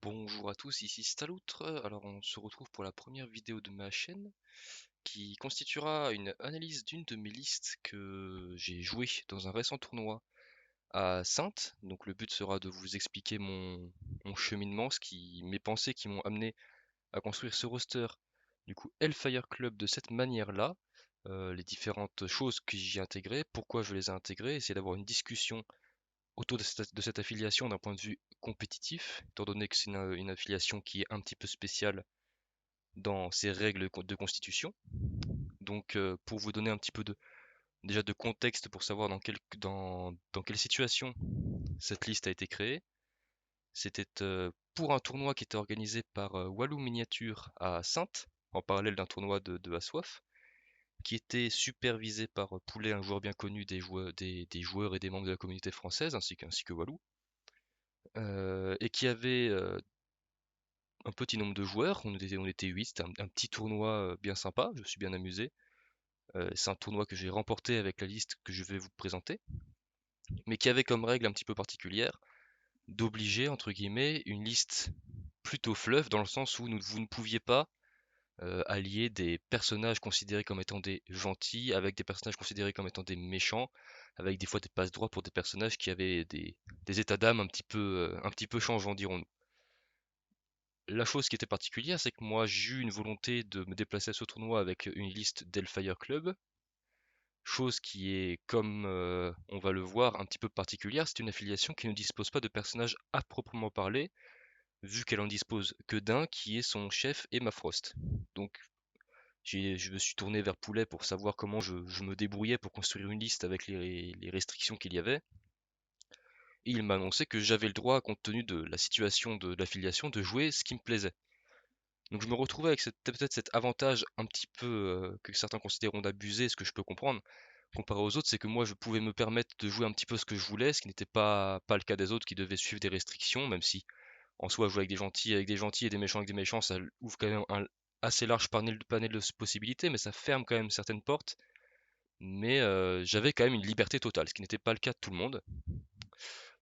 Bonjour à tous, ici Staloutre. Alors on se retrouve pour la première vidéo de ma chaîne qui constituera une analyse d'une de mes listes que j'ai joué dans un récent tournoi à Saintes. Donc le but sera de vous expliquer mon cheminement, mes pensées qui m'ont amené à construire ce roster du coup Hellfire Club de cette manière-là, les différentes choses que j'y ai intégrées, pourquoi je les ai intégrées, essayer d'avoir une discussion autour de cette affiliation d'un point de vue compétitif, étant donné que c'est une affiliation qui est un petit peu spéciale dans ses règles de constitution. Donc pour vous donner un petit peu déjà de contexte pour savoir dans quelle situation cette liste a été créée, c'était pour un tournoi qui était organisé par Walou Miniature à Saintes, en parallèle d'un tournoi de Assoif, qui était supervisé par Poulet, un joueur bien connu des joueurs et des membres de la communauté française, ainsi que Walou, et qui avait un petit nombre de joueurs, on était 8, c'était un petit tournoi bien sympa, je me suis bien amusé. C'est un tournoi que j'ai remporté avec la liste que je vais vous présenter, mais qui avait comme règle un petit peu particulière d'obliger, entre guillemets, une liste plutôt fleuve, dans le sens où vous ne pouviez pas allier des personnages considérés comme étant des gentils avec des personnages considérés comme étant des méchants, avec des fois des passe-droits pour des personnages qui avaient des états d'âme un petit peu changeants, dirons-nous. La chose qui était particulière, c'est que moi j'ai eu une volonté de me déplacer à ce tournoi avec une liste d'Hellfire Club, chose qui est, comme on va le voir, un petit peu particulière. C'est une affiliation qui ne dispose pas de personnages à proprement parler, vu qu'elle en dispose que d'un, qui est son chef Emma Frost. Donc je me suis tourné vers Poulet pour savoir comment je me débrouillais pour construire une liste avec les restrictions qu'il y avait. Et il m'a annoncé que j'avais le droit, compte tenu de la situation de l'affiliation, de jouer ce qui me plaisait. Donc je me retrouvais avec peut-être cet avantage un petit peu que certains considéreront d'abusé, ce que je peux comprendre, comparé aux autres, c'est que moi je pouvais me permettre de jouer un petit peu ce que je voulais, ce qui n'était pas le cas des autres qui devaient suivre des restrictions, même si en soi jouer avec des gentils et des méchants avec des méchants, ça ouvre quand même un assez large panel de possibilités, mais ça ferme quand même certaines portes. Mais j'avais quand même une liberté totale, ce qui n'était pas le cas de tout le monde.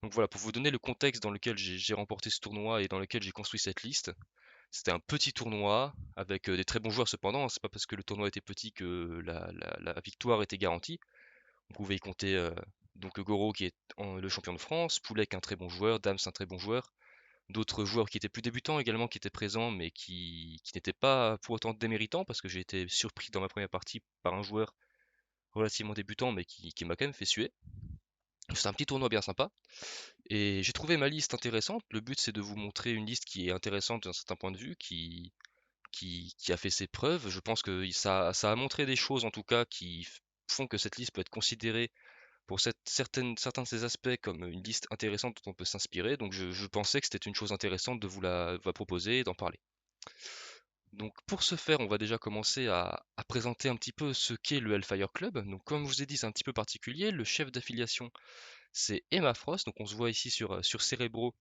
Donc voilà, pour vous donner le contexte dans lequel j'ai remporté ce tournoi et dans lequel j'ai construit cette liste, c'était un petit tournoi avec des très bons joueurs cependant, hein. C'est pas parce que le tournoi était petit que la victoire était garantie. On pouvait y compter donc Goro qui est le champion de France, Poulet qui est un très bon joueur, Dams un très bon joueur, d'autres joueurs qui étaient plus débutants également qui étaient présents mais qui n'étaient pas pour autant déméritants parce que j'ai été surpris dans ma première partie par un joueur relativement débutant mais qui m'a quand même fait suer. C'était un petit tournoi bien sympa. Et j'ai trouvé ma liste intéressante. Le but, c'est de vous montrer une liste qui est intéressante d'un certain point de vue, qui a fait ses preuves. Je pense que ça a montré des choses, en tout cas, font que cette liste peut être considérée pour certains de ses aspects comme une liste intéressante dont on peut s'inspirer. Donc je pensais que c'était une chose intéressante de vous la proposer et d'en parler. Donc pour ce faire, on va déjà commencer à présenter un petit peu ce qu'est le Hellfire Club. Donc comme je vous ai dit, c'est un petit peu particulier. Le chef d'affiliation, c'est Emma Frost. Donc on se voit ici sur Cerebro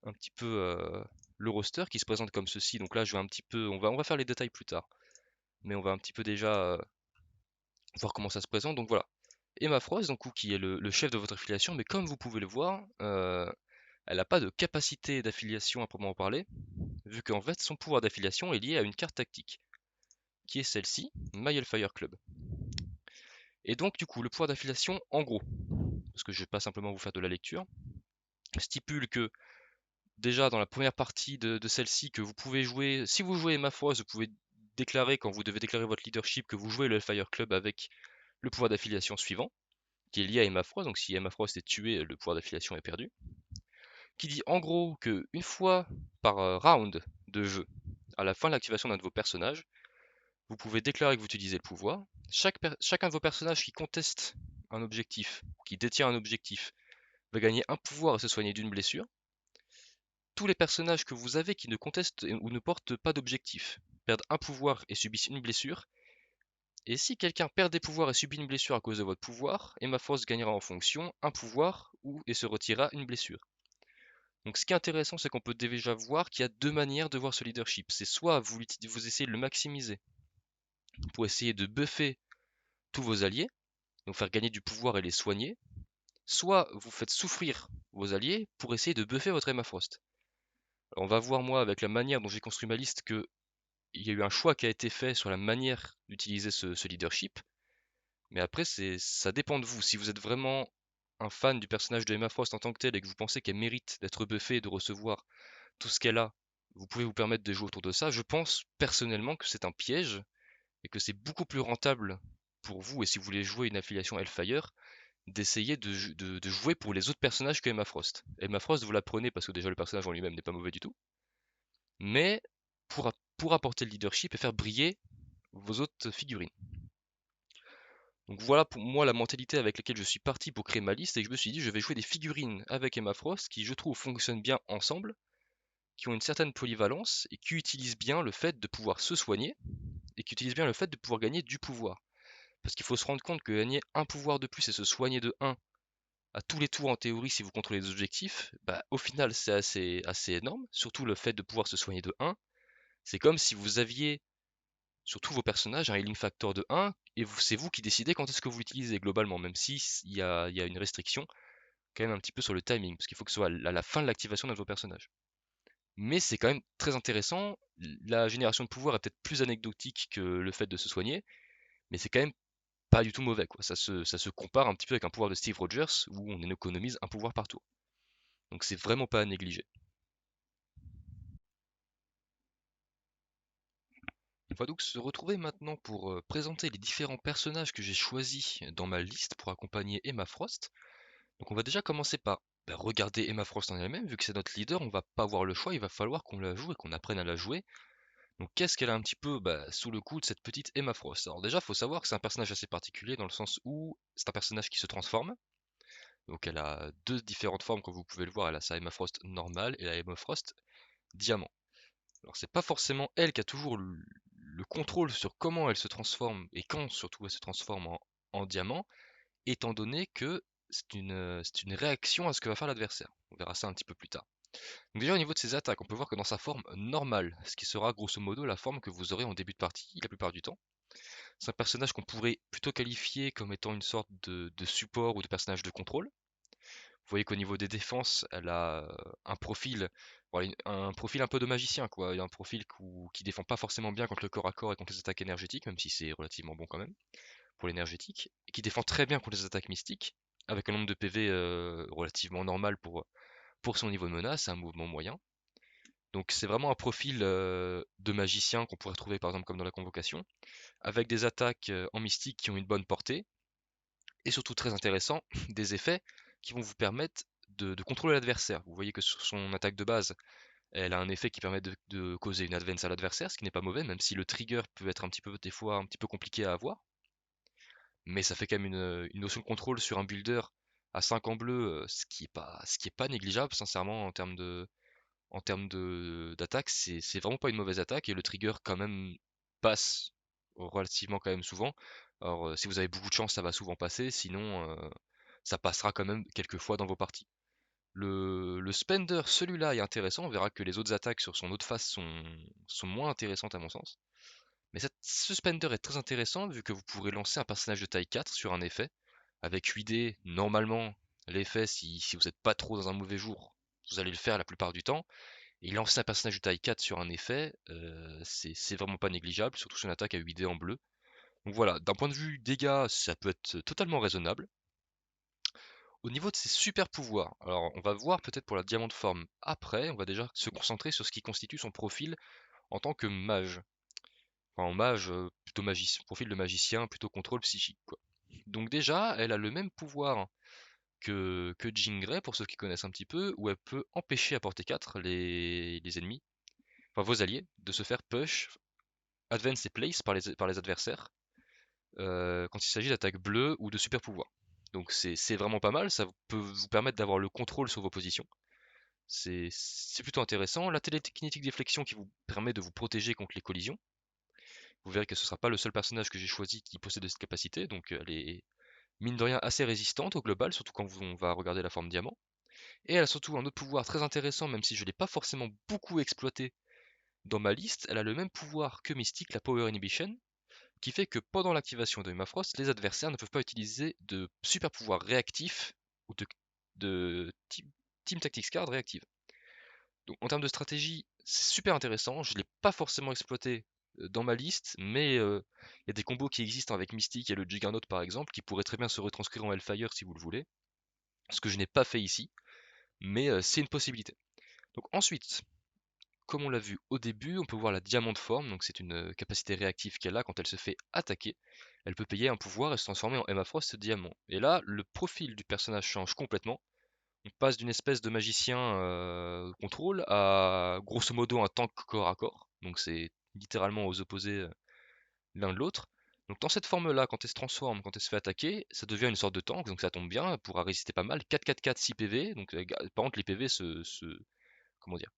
un petit peu le roster qui se présente comme ceci. Donc là, je vais un petit peu, on va faire les détails plus tard, mais on va un petit peu déjà voir comment ça se présente. Donc voilà, Emma Frost, donc, qui est le chef de votre affiliation, mais comme vous pouvez le voir, elle n'a pas de capacité d'affiliation à proprement parler, vu qu'en fait son pouvoir d'affiliation est lié à une carte tactique, qui est celle-ci, My Hellfire Club. Et donc du coup, le pouvoir d'affiliation, en gros, parce que je vais pas simplement vous faire de la lecture, stipule que déjà dans la première partie de celle-ci que vous pouvez jouer, si vous jouez Emma Frost, vous pouvez déclarer quand vous devez déclarer votre leadership que vous jouez le Hellfire Club avec le pouvoir d'affiliation suivant, qui est lié à Emma Frost, donc si Emma Frost est tuée, le pouvoir d'affiliation est perdu. Qui dit en gros que une fois par round de jeu, à la fin de l'activation d'un de vos personnages, vous pouvez déclarer que vous utilisez le pouvoir. Chacun de vos personnages qui conteste un objectif, qui détient un objectif, va gagner un pouvoir et se soigner d'une blessure. Tous les personnages que vous avez qui ne contestent ou ne portent pas d'objectif perdent un pouvoir et subissent une blessure. Et si quelqu'un perd des pouvoirs et subit une blessure à cause de votre pouvoir, Emma Force gagnera en fonction un pouvoir et se retirera une blessure. Donc ce qui est intéressant, c'est qu'on peut déjà voir qu'il y a deux manières de voir ce leadership. C'est soit vous essayez de le maximiser pour essayer de buffer tous vos alliés, donc faire gagner du pouvoir et les soigner, soit vous faites souffrir vos alliés pour essayer de buffer votre Emma Frost. On va voir moi avec la manière dont j'ai construit ma liste que il y a eu un choix qui a été fait sur la manière d'utiliser ce leadership. Mais après, ça dépend de vous. Si vous êtes vraiment un fan du personnage de Emma Frost en tant que tel et que vous pensez qu'elle mérite d'être buffée et de recevoir tout ce qu'elle a, vous pouvez vous permettre de jouer autour de ça. Je pense personnellement que c'est un piège et que c'est beaucoup plus rentable pour vous, et si vous voulez jouer une affiliation Hellfire, d'essayer de jouer pour les autres personnages que Emma Frost. Emma Frost, vous la prenez parce que déjà le personnage en lui-même n'est pas mauvais du tout, mais pour apporter le leadership et faire briller vos autres figurines. Donc voilà pour moi la mentalité avec laquelle je suis parti pour créer ma liste, et je me suis dit je vais jouer des figurines avec Emma Frost qui je trouve fonctionnent bien ensemble, qui ont une certaine polyvalence et qui utilisent bien le fait de pouvoir se soigner et qui utilisent bien le fait de pouvoir gagner du pouvoir. Parce qu'il faut se rendre compte que gagner un pouvoir de plus et se soigner de 1 à tous les tours en théorie si vous contrôlez les objectifs, bah, au final c'est assez énorme, surtout le fait de pouvoir se soigner de 1. C'est comme si vous aviez sur tous vos personnages un healing factor de 1 et c'est vous qui décidez quand est-ce que vous l'utilisez globalement, même si il y a une restriction quand même un petit peu sur le timing, parce qu'il faut que ce soit à la fin de l'activation d'un de vos personnages. Mais c'est quand même très intéressant, la génération de pouvoir est peut-être plus anecdotique que le fait de se soigner, mais c'est quand même pas du tout mauvais, quoi. Ça se compare un petit peu avec un pouvoir de Steve Rogers où on économise un pouvoir par tour. Donc c'est vraiment pas à négliger. On va donc se retrouver maintenant pour présenter les différents personnages que j'ai choisis dans ma liste pour accompagner Emma Frost. Donc on va déjà commencer par regarder Emma Frost en elle-même, vu que c'est notre leader, on va pas avoir le choix, il va falloir qu'on la joue et qu'on apprenne à la jouer. Donc qu'est-ce qu'elle a un petit peu sous le coup de cette petite Emma Frost? Alors déjà, il faut savoir que c'est un personnage assez particulier dans le sens où c'est un personnage qui se transforme. Donc elle a deux différentes formes comme vous pouvez le voir, elle a sa Emma Frost normale et la Emma Frost diamant. Alors c'est pas forcément elle qui a toujours le contrôle sur comment elle se transforme et quand surtout elle se transforme en diamant, étant donné que c'est une réaction à ce que va faire l'adversaire. On verra ça un petit peu plus tard. Donc déjà au niveau de ses attaques, on peut voir que dans sa forme normale, ce qui sera grosso modo la forme que vous aurez en début de partie la plupart du temps, c'est un personnage qu'on pourrait plutôt qualifier comme étant une sorte de support ou de personnage de contrôle. Vous voyez qu'au niveau des défenses, elle a un profil, voilà, un profil un peu de magicien, quoi. Il y a un profil qui défend pas forcément bien contre le corps à corps et contre les attaques énergétiques, même si c'est relativement bon quand même pour l'énergétique, et qui défend très bien contre les attaques mystiques, avec un nombre de PV relativement normal pour son niveau de menace, un mouvement moyen. Donc c'est vraiment un profil de magicien qu'on pourrait retrouver par exemple comme dans la convocation, avec des attaques en mystique qui ont une bonne portée, et surtout très intéressant, des effets qui vont vous permettre de contrôler l'adversaire. Vous voyez que sur son attaque de base, elle a un effet qui permet de causer une advance à l'adversaire, ce qui n'est pas mauvais, même si le trigger peut être un petit peu des fois un petit peu compliqué à avoir. Mais ça fait quand même une notion de contrôle sur un builder à 5 en bleu, ce qui est pas négligeable, sincèrement, en termes d'attaque, c'est vraiment pas une mauvaise attaque, et le trigger quand même passe relativement quand même souvent. Alors si vous avez beaucoup de chance, ça va souvent passer, sinon ça passera quand même quelques fois dans vos parties. Le Spender, celui-là est intéressant, on verra que les autres attaques sur son autre face sont moins intéressantes à mon sens. Mais ce Spender est très intéressant vu que vous pourrez lancer un personnage de taille 4 sur un effet. Avec 8D, normalement, l'effet, si vous n'êtes pas trop dans un mauvais jour, vous allez le faire la plupart du temps. Et lancer un personnage de taille 4 sur un effet, c'est vraiment pas négligeable, surtout sur une attaque à 8D en bleu. Donc voilà, d'un point de vue dégâts, ça peut être totalement raisonnable. Au niveau de ses super pouvoirs, alors on va voir peut-être pour la diamant de forme après, on va déjà se concentrer sur ce qui constitue son profil en tant que mage. Enfin, en mage, plutôt magicien, profil de magicien, plutôt contrôle psychique, quoi. Donc déjà, elle a le même pouvoir que Jean Grey, pour ceux qui connaissent un petit peu, où elle peut empêcher à portée 4 les ennemis, enfin vos alliés, de se faire push, advance et place par les adversaires, quand il s'agit d'attaques bleues ou de super pouvoirs. Donc c'est vraiment pas mal, ça peut vous permettre d'avoir le contrôle sur vos positions. C'est plutôt intéressant. La télékinétique déflexion qui vous permet de vous protéger contre les collisions. Vous verrez que ce ne sera pas le seul personnage que j'ai choisi qui possède cette capacité, donc elle est mine de rien assez résistante au global, surtout quand on va regarder la forme diamant. Et elle a surtout un autre pouvoir très intéressant, même si je ne l'ai pas forcément beaucoup exploité dans ma liste. Elle a le même pouvoir que Mystique, la Power Inhibition, qui fait que pendant l'activation de Emma Frost, les adversaires ne peuvent pas utiliser de super pouvoirs réactifs ou de Team Tactics Card réactive. Donc en termes de stratégie, c'est super intéressant. Je ne l'ai pas forcément exploité dans ma liste, mais il y a des combos qui existent avec Mystique et le Juggernaut par exemple, qui pourraient très bien se retranscrire en Hellfire si vous le voulez. Ce que je n'ai pas fait ici, mais c'est une possibilité. Donc ensuite, comme on l'a vu au début, on peut voir la diamante forme, donc c'est une capacité réactive qu'elle a quand elle se fait attaquer. Elle peut payer un pouvoir et se transformer en Emma Frost diamant. Et là, le profil du personnage change complètement. On passe d'une espèce de magicien contrôle à grosso modo un tank corps à corps. Donc c'est littéralement aux opposés l'un de l'autre. Donc dans cette forme-là, quand elle se transforme, quand elle se fait attaquer, ça devient une sorte de tank, donc ça tombe bien, elle pourra résister pas mal. 4-4-4, 6 PV, donc par contre les PV comment dire,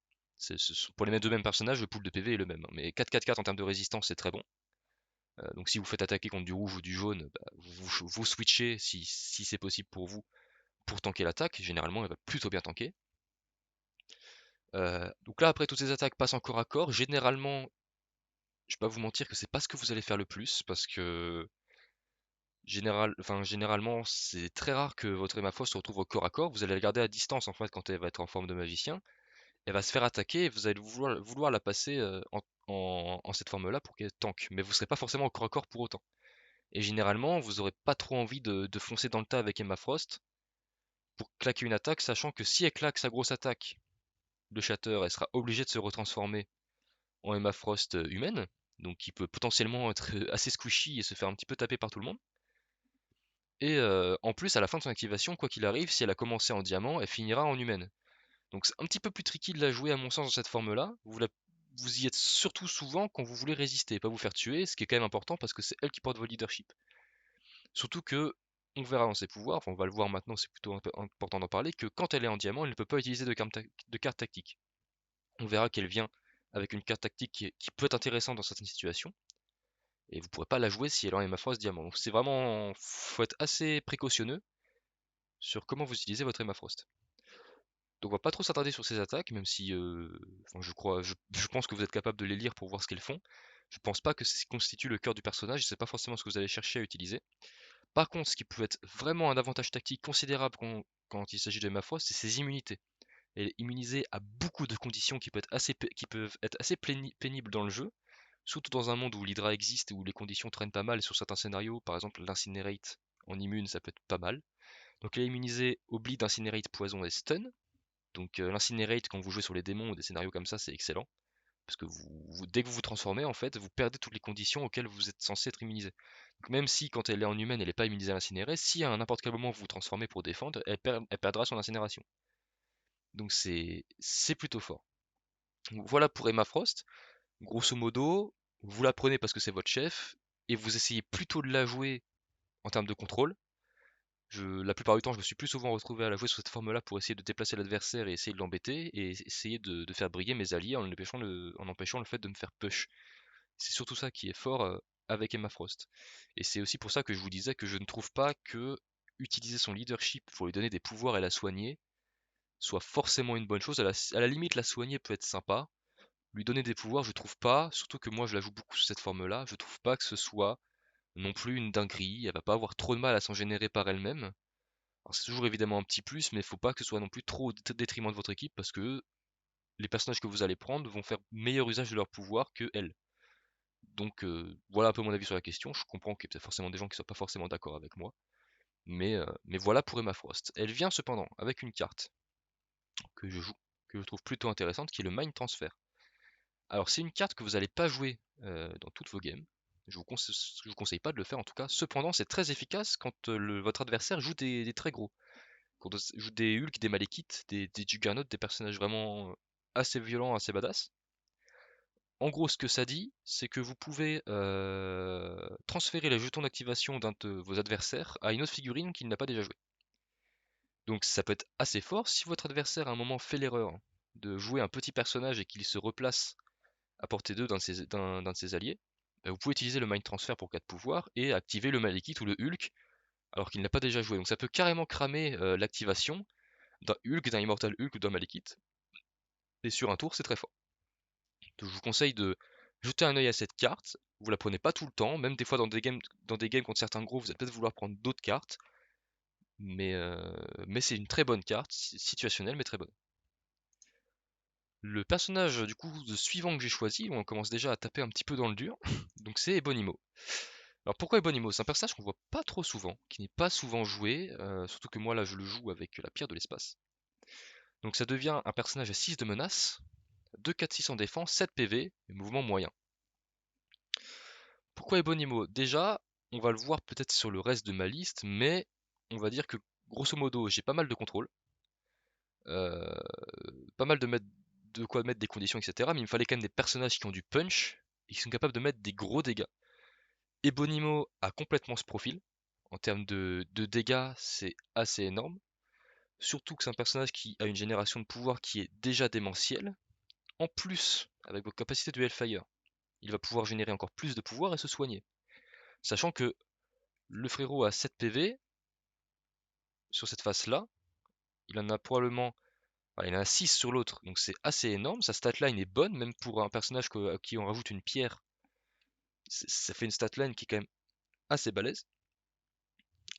pour les deux mêmes personnages, le pool de PV est le même, hein. Mais 4-4-4 en termes de résistance, c'est très bon. Donc si vous faites attaquer contre du rouge ou du jaune, bah, vous switchez si c'est possible pour vous pour tanker l'attaque. Généralement, elle va plutôt bien tanker. Donc là, après, toutes ces attaques passent en corps à corps. Généralement, je vais pas vous mentir que c'est pas ce que vous allez faire le plus, parce que généralement, c'est très rare que votre Emma Frost se retrouve au corps à corps. Vous allez la garder à distance en fait quand elle va être en forme de magicien. Elle va se faire attaquer et vous allez vouloir la passer en cette forme-là pour qu'elle tank. Mais vous serez pas forcément au corps à corps pour autant. Et généralement, vous aurez pas trop envie de foncer dans le tas avec Emma Frost pour claquer une attaque, sachant que si elle claque sa grosse attaque, le Shatter, elle sera obligée de se retransformer en Emma Frost humaine, donc qui peut potentiellement être assez squishy et se faire un petit peu taper par tout le monde. Et en plus, à la fin de son activation, quoi qu'il arrive, si elle a commencé en diamant, elle finira en humaine. Donc c'est un petit peu plus tricky de la jouer à mon sens dans cette forme-là. Vous y êtes surtout souvent quand vous voulez résister, pas vous faire tuer, ce qui est quand même important parce que c'est elle qui porte votre leadership. Surtout que, on verra dans ses pouvoirs, enfin on va le voir maintenant, c'est plutôt important d'en parler, que quand elle est en diamant, elle ne peut pas utiliser de carte tactique. On verra qu'elle vient avec une carte tactique qui peut être intéressante dans certaines situations, et vous ne pourrez pas la jouer si elle est en Emma Frost diamant. Donc c'est vraiment, faut être assez précautionneux sur comment vous utilisez votre Emma Frost. Donc on va pas trop s'attarder sur ces attaques, même si enfin, je pense que vous êtes capable de les lire pour voir ce qu'elles font. Je pense pas que ce qui constitue le cœur du personnage, c'est pas forcément ce que vous allez chercher à utiliser. Par contre, ce qui peut être vraiment un avantage tactique considérable quand il s'agit de Emma Frost, c'est ses immunités. Elle est immunisée à beaucoup de conditions qui peuvent être assez pénibles dans le jeu, surtout dans un monde où l'Hydra existe et où les conditions traînent pas mal. Sur certains scénarios, par exemple l'Incinerate en immune, ça peut être pas mal. Donc elle est immunisée au bleed, Incinerate, poison et stun. Donc l'Incinerate, quand vous jouez sur les démons ou des scénarios comme ça, c'est excellent. Parce que dès que vous vous transformez, en fait, vous perdez toutes les conditions auxquelles vous êtes censé être immunisé. Donc même si quand elle est en humaine, elle n'est pas immunisée à l'incinérer, si à n'importe quel moment vous vous transformez pour défendre, elle perdra son incinération. Donc c'est plutôt fort. Donc, voilà pour Emma Frost. Grosso modo, vous la prenez parce que c'est votre chef, et vous essayez plutôt de la jouer en termes de contrôle. La plupart du temps, je me suis plus souvent retrouvé à la jouer sur cette forme-là pour essayer de déplacer l'adversaire et essayer de l'embêter, et essayer de faire briller mes alliés en empêchant le fait de me faire push. C'est surtout ça qui est fort avec Emma Frost. Et c'est aussi pour ça que je vous disais que je ne trouve pas que utiliser son leadership pour lui donner des pouvoirs et la soigner soit forcément une bonne chose. À la limite, la soigner peut être sympa. Lui donner des pouvoirs, je trouve pas, surtout que moi je la joue beaucoup sous cette forme-là, je trouve pas que ce soit non plus une dinguerie. Elle va pas avoir trop de mal à s'en générer par elle-même. Alors c'est toujours évidemment un petit plus, mais il faut pas que ce soit non plus trop au détriment de votre équipe parce que les personnages que vous allez prendre vont faire meilleur usage de leurs pouvoirs que elle. Donc voilà un peu mon avis sur la question. Je comprends qu'il y a peut-être forcément des gens qui ne soient pas forcément d'accord avec moi. Mais voilà pour Emma Frost. Elle vient cependant avec une carte que je joue, que je trouve plutôt intéressante, qui est le Mind Transfer. Alors c'est une carte que vous n'allez pas jouer dans toutes vos games. Je vous conseille pas de le faire en tout cas. Cependant, c'est très efficace quand votre adversaire joue des très gros. Quand on joue des Hulk, des Malekith, des Juggernauts, des personnages vraiment assez violents, assez badass. En gros, ce que ça dit, c'est que vous pouvez transférer les jetons d'activation d'un de vos adversaires à une autre figurine qu'il n'a pas déjà joué. Donc ça peut être assez fort si votre adversaire à un moment fait l'erreur de jouer un petit personnage et qu'il se replace à portée d'eux d'un de ses alliés. Bah, vous pouvez utiliser le Mind Transfer pour 4 pouvoirs et activer le Malekith ou le Hulk alors qu'il n'a pas déjà joué. Donc ça peut carrément cramer l'activation d'un Hulk, d'un Immortal Hulk ou d'un Malekith. Et sur un tour, c'est très fort. Donc, je vous conseille de jeter un œil à cette carte. Vous la prenez pas tout le temps, même des fois dans des games contre certains gros, vous allez peut-être vouloir prendre d'autres cartes. Mais c'est une très bonne carte, situationnelle mais très bonne. Le personnage du coup suivant que j'ai choisi, on commence déjà à taper un petit peu dans le dur, donc c'est Ebonimo. Alors pourquoi Ebonimo? C'est un personnage qu'on voit pas trop souvent, qui n'est pas souvent joué, surtout que moi là je le joue avec la pierre de l'espace. Donc ça devient un personnage à 6 de menace, 2 4-6 en défense, 7 PV, et mouvement moyen. Pourquoi Ebonimo? Déjà, on va le voir peut-être sur le reste de ma liste, mais on va dire que grosso modo j'ai pas mal de contrôle, euh, pas mal de quoi mettre des conditions, etc. Mais il me fallait quand même des personnages qui ont du punch et qui sont capables de mettre des gros dégâts. Ebonimo a complètement ce profil. En termes de dégâts, c'est assez énorme. Surtout que c'est un personnage qui a une génération de pouvoir qui est déjà démentielle. En plus, avec vos capacités de Hellfire, il va pouvoir générer encore plus de pouvoir et se soigner. Sachant que le frérot a 7 PV sur cette phase-là. Il en a probablement. Enfin, il en a 6 sur l'autre, donc c'est assez énorme. Sa statline est bonne, même pour un personnage à qui on rajoute une pierre. Ça fait une statline qui est quand même assez balèze.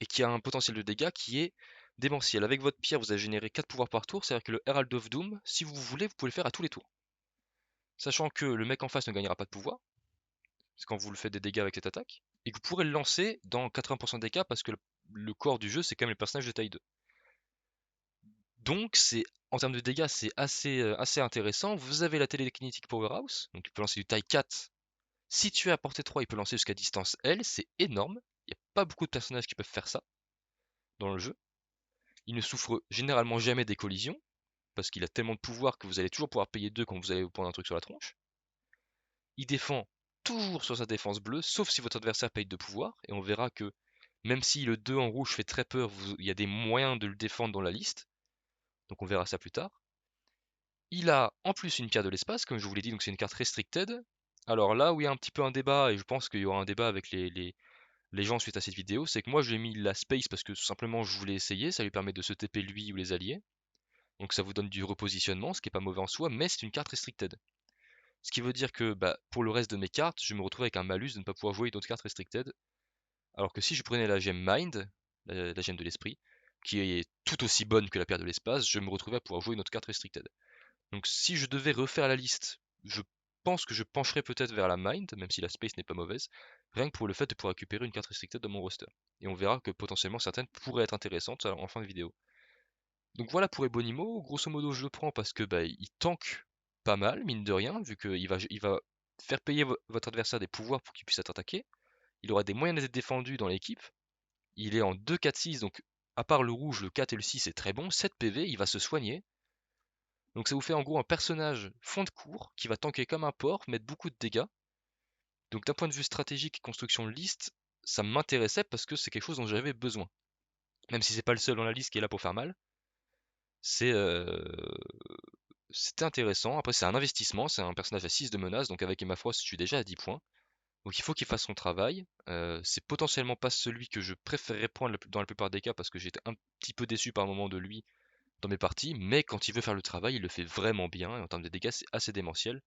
Et qui a un potentiel de dégâts qui est démentiel. Avec votre pierre, vous allez générer 4 pouvoirs par tour, c'est-à-dire que le Herald of Doom, si vous voulez, vous pouvez le faire à tous les tours. Sachant que le mec en face ne gagnera pas de pouvoir, c'est quand vous le faites des dégâts avec cette attaque, et que vous pourrez le lancer dans 80% des cas parce que le corps du jeu, c'est quand même les personnages de taille 2. Donc, en termes de dégâts, c'est assez intéressant. Vous avez la télékinétique Powerhouse, donc il peut lancer du taille 4. Si tu es à portée 3, il peut lancer jusqu'à distance L, c'est énorme. Il n'y a pas beaucoup de personnages qui peuvent faire ça dans le jeu. Il ne souffre généralement jamais des collisions, parce qu'il a tellement de pouvoir que vous allez toujours pouvoir payer 2 quand vous allez vous prendre un truc sur la tronche. Il défend toujours sur sa défense bleue, sauf si votre adversaire paye 2 pouvoirs, et on verra que même si le 2 en rouge fait très peur, il y a des moyens de le défendre dans la liste, donc on verra ça plus tard. Il a en plus une pierre de l'espace, comme je vous l'ai dit, donc c'est une carte restricted. Alors là où il y a un petit peu un débat, et je pense qu'il y aura un débat avec les gens suite à cette vidéo, c'est que moi je lui ai mis la space parce que tout simplement je voulais essayer, ça lui permet de se TP lui ou les alliés. Donc ça vous donne du repositionnement, ce qui est pas mauvais en soi, mais c'est une carte restricted. Ce qui veut dire que pour le reste de mes cartes, je me retrouve avec un malus de ne pas pouvoir jouer une autre carte restricted. Alors que si je prenais la gemme Mind, la gemme de l'esprit, qui est tout aussi bonne que la pierre de l'espace, je me retrouvais à pouvoir jouer une autre carte restricted. Donc si je devais refaire la liste, je pense que je pencherais peut-être vers la Mind, même si la Space n'est pas mauvaise, rien que pour le fait de pouvoir récupérer une carte restricted dans mon roster. Et on verra que potentiellement certaines pourraient être intéressantes en fin de vidéo. Donc voilà pour Ebonimo, grosso modo je le prends parce que il tank pas mal, mine de rien, vu qu'il va faire payer votre adversaire des pouvoirs pour qu'il puisse être attaqué. Il aura des moyens d'être défendu dans l'équipe. Il est en 2-4-6, donc à part le rouge, le 4 et le 6 c'est très bon. 7 PV, il va se soigner. Donc ça vous fait en gros un personnage fond de cours qui va tanker comme un porc, mettre beaucoup de dégâts. Donc d'un point de vue stratégique et construction de liste, ça m'intéressait parce que c'est quelque chose dont j'avais besoin. Même si c'est pas le seul dans la liste qui est là pour faire mal, c'est c'était intéressant. Après, c'est un investissement, c'est un personnage à 6 de menace, donc avec Emma Frost, je suis déjà à 10 points. Donc il faut qu'il fasse son travail. C'est potentiellement pas celui que je préférerais prendre dans la plupart des cas parce que j'étais un petit peu déçu par moment de lui dans mes parties, mais quand il veut faire le travail, il le fait vraiment bien, et en termes de dégâts, c'est assez démentiel.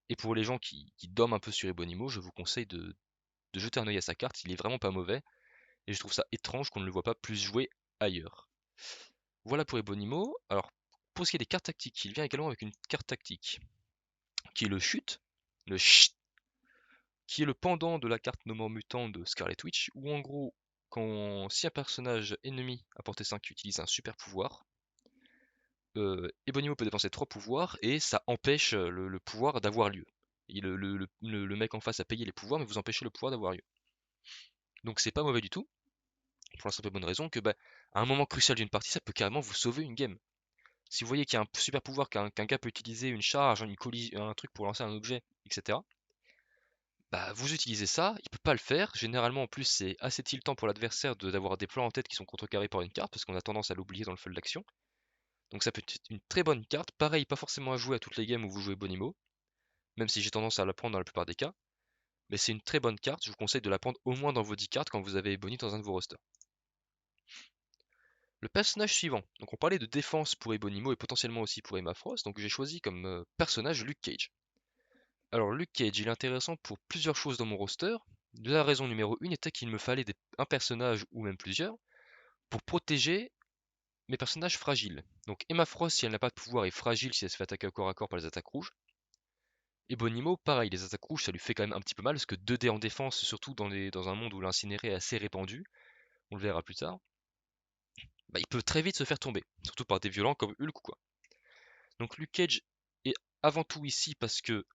Et pour les gens qui dorment un peu sur Ebonimo, je vous conseille de jeter un œil à sa carte, il est vraiment pas mauvais, et je trouve ça étrange qu'on ne le voit pas plus jouer ailleurs. Voilà pour Ebonimo. Alors, pour ce qui est des cartes tactiques, il vient également avec une carte tactique, qui est le chute, le chut, qui est le pendant de la carte No More Mutant de Scarlet Witch, où en gros, si un personnage ennemi à portée 5 utilise un super pouvoir, Ebonimo peut dépenser 3 pouvoirs et ça empêche le pouvoir d'avoir lieu. Et le mec en face a payé les pouvoirs, mais vous empêchez le pouvoir d'avoir lieu. Donc c'est pas mauvais du tout, pour la simple et bonne raison que à un moment crucial d'une partie, ça peut carrément vous sauver une game. Si vous voyez qu'il y a un super pouvoir qu'un gars peut utiliser, une charge, une collision, un truc pour lancer un objet, etc. Vous utilisez ça, il peut pas le faire. Généralement, en plus, c'est assez tiltant pour l'adversaire d'avoir des plans en tête qui sont contrecarrés par une carte, parce qu'on a tendance à l'oublier dans le feu de l'action. Donc ça peut être une très bonne carte. Pareil, pas forcément à jouer à toutes les games où vous jouez Bonimo, même si j'ai tendance à la prendre dans la plupart des cas. Mais c'est une très bonne carte, je vous conseille de la prendre au moins dans vos 10 cartes quand vous avez Ebony dans un de vos rosters. Le personnage suivant, donc on parlait de défense pour Ebonimo et potentiellement aussi pour Emma Frost, donc j'ai choisi comme personnage Luke Cage. Alors Luke Cage, il est intéressant pour plusieurs choses dans mon roster. La raison numéro 1 était qu'il me fallait un personnage ou même plusieurs pour protéger mes personnages fragiles. Donc Emma Frost, si elle n'a pas de pouvoir, est fragile si elle se fait attaquer au corps à corps par les attaques rouges. Et Bonimo, pareil, les attaques rouges, ça lui fait quand même un petit peu mal, parce que 2D en défense, surtout dans un monde où l'incinéré est assez répandu, on le verra plus tard, bah, il peut très vite se faire tomber, surtout par des violents comme Hulk ou quoi. Donc Luke Cage est avant tout ici parce que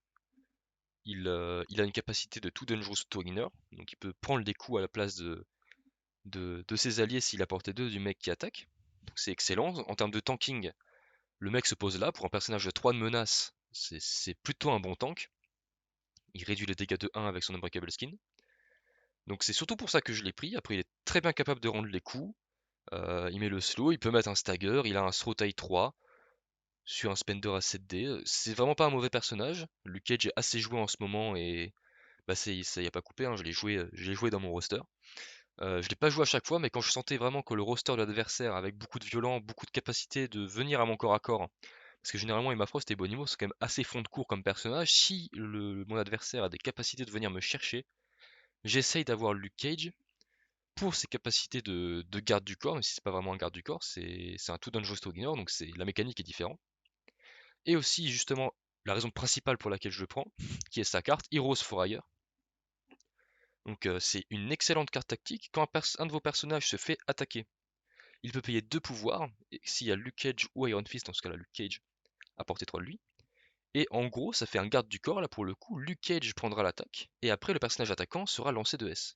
il a une capacité de tout Dangerous Twinner, donc il peut prendre des coups à la place de ses alliés s'il a porté 2 du mec qui attaque. Donc c'est excellent. En termes de tanking, le mec se pose là, pour un personnage de 3 de menace, c'est plutôt un bon tank. Il réduit les dégâts de 1 avec son Unbreakable Skin. Donc c'est surtout pour ça que je l'ai pris. Après il est très bien capable de rendre les coups. Il met le slow, il peut mettre un stagger, il a un throw taille 3 sur un spender à 7D. C'est vraiment pas un mauvais personnage. Luke Cage est assez joué en ce moment et bah ça y a pas coupé, hein, je l'ai joué dans mon roster. Je l'ai pas joué à chaque fois, mais quand je sentais vraiment que le roster de l'adversaire, avec beaucoup de violence, beaucoup de capacité de venir à mon corps à corps, parce que généralement Emma Frost et Bonimo sont quand même assez fond de cours comme personnage, si mon adversaire a des capacités de venir me chercher, j'essaye d'avoir Luke Cage pour ses capacités de garde du corps, même si c'est pas vraiment un garde du corps, c'est un tout dangerous ignore, donc la mécanique est différente. Et aussi justement la raison principale pour laquelle je le prends, qui est sa carte Heroes for Hire. Donc c'est une excellente carte tactique. Quand un de vos personnages se fait attaquer, il peut payer 2 pouvoirs, et s'il y a Luke Cage ou Iron Fist, dans ce cas-là Luke Cage à portée 3 de lui. Et en gros, ça fait un garde du corps, là pour le coup, Luke Cage prendra l'attaque, et après le personnage attaquant sera lancé de S.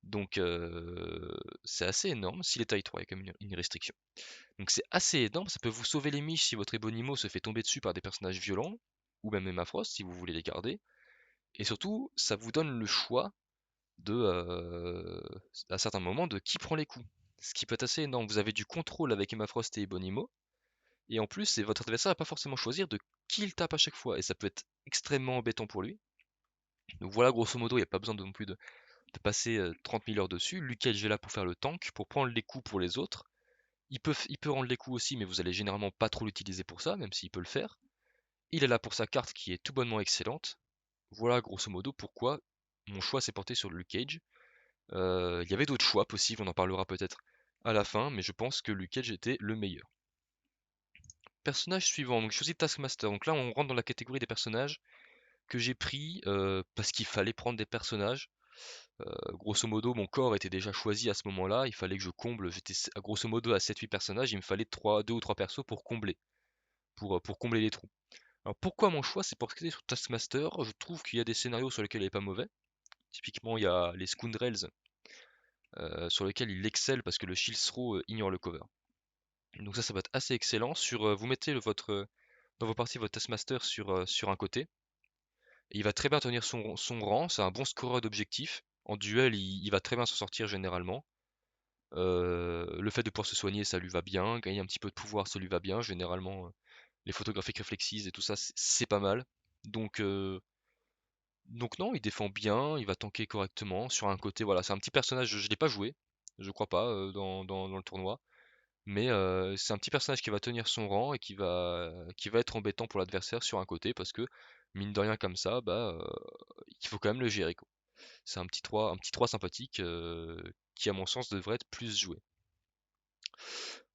Donc c'est assez énorme, s'il est taille 3, il y a quand même une restriction. Donc c'est assez énorme, ça peut vous sauver les miches si votre Ebonimo se fait tomber dessus par des personnages violents, ou même Emma Frost si vous voulez les garder. Et surtout, ça vous donne le choix à certains moments, de qui prend les coups. Ce qui peut être assez énorme. Vous avez du contrôle avec Emma Frost et Ebonimo, et en plus, votre adversaire n'a pas forcément choisir de qui il tape à chaque fois, et ça peut être extrêmement embêtant pour lui. Donc voilà, grosso modo, il n'y a pas besoin non plus de passer 30 000 heures dessus. Luke Cage est là pour faire le tank, pour prendre les coups pour les autres. Il peut rendre les coups aussi, mais vous allez généralement pas trop l'utiliser pour ça, même s'il peut le faire. Il est là pour sa carte qui est tout bonnement excellente. Voilà grosso modo pourquoi mon choix s'est porté sur Luke Cage. Il y avait d'autres choix possibles, on en parlera peut-être à la fin, mais je pense que Luke Cage était le meilleur. Personnage suivant, donc je choisis Taskmaster. Donc là on rentre dans la catégorie des personnages que j'ai pris parce qu'il fallait prendre des personnages. Grosso modo, mon corps était déjà choisi à ce moment-là, il fallait que je comble, j'étais grosso modo à 7-8 personnages, il me fallait 2 ou 3 persos pour combler, pour combler les trous. Alors pourquoi mon choix? C'est parce que sur Taskmaster, je trouve qu'il y a des scénarios sur lesquels il est pas mauvais. Typiquement, il y a les Scoundrels, sur lesquels il excelle parce que le shield throw ignore le cover. Donc ça va être assez excellent. Vous mettez dans vos parties votre Taskmaster sur un côté. Et il va très bien tenir son rang, c'est un bon scoreur d'objectifs. En duel, il va très bien s'en sortir généralement. Le fait de pouvoir se soigner, ça lui va bien. Gagner un petit peu de pouvoir, ça lui va bien. Généralement, les photographiques réflexises et tout ça, c'est pas mal. Donc, euh, donc non, il défend bien, il va tanker correctement. Sur un côté, voilà, c'est un petit personnage, je l'ai pas joué, je crois pas, dans le tournoi. Mais c'est un petit personnage qui va tenir son rang et qui va être embêtant pour l'adversaire sur un côté parce que, mine de rien comme ça, bah, il faut quand même le gérer, quoi. C'est un petit 3 sympathique qui, à mon sens, devrait être plus joué.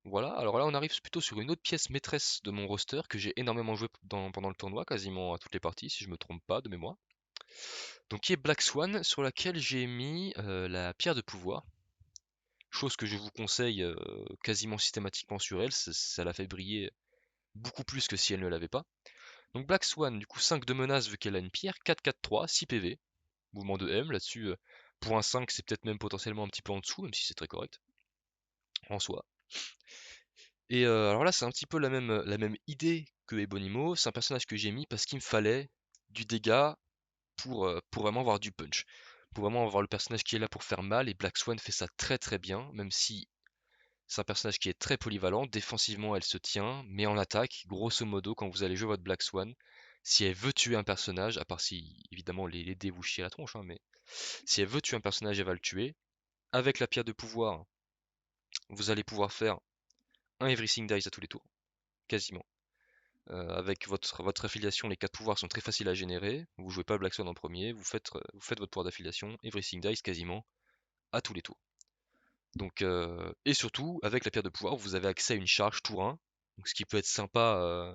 Voilà, alors là on arrive plutôt sur une autre pièce maîtresse de mon roster que j'ai énormément joué pendant le tournoi, quasiment à toutes les parties, si je me trompe pas de mémoire. Donc qui est Black Swan, sur laquelle j'ai mis la pierre de pouvoir. Chose que je vous conseille quasiment systématiquement sur elle, ça la fait briller beaucoup plus que si elle ne l'avait pas. Donc Black Swan, du coup 5 de menace vu qu'elle a une pierre, 4-4-3, 6 PV, mouvement de M, là-dessus pour un 5 c'est peut-être même potentiellement un petit peu en dessous, même si c'est très correct, en soi. Et alors là c'est un petit peu la même idée que Ebonimo, c'est un personnage que j'ai mis parce qu'il me fallait du dégât pour vraiment avoir du punch. Pour vraiment avoir le personnage qui est là pour faire mal, et Black Swan fait ça très très bien, même si c'est un personnage qui est très polyvalent. Défensivement, elle se tient, mais en attaque, grosso modo, quand vous allez jouer votre Black Swan, si elle veut tuer un personnage, à part si évidemment les dés vous chient la tronche, hein, mais si elle veut tuer un personnage, elle va le tuer. Avec la pierre de pouvoir, vous allez pouvoir faire un Everything Dies à tous les tours, quasiment. Avec votre affiliation, les 4 pouvoirs sont très faciles à générer. Vous jouez pas Black Swan en premier, vous faites votre pouvoir d'affiliation, Everything Dies quasiment à tous les tours. Donc, et surtout, avec la pierre de pouvoir, vous avez accès à une charge tour 1. Donc, ce qui peut être sympa,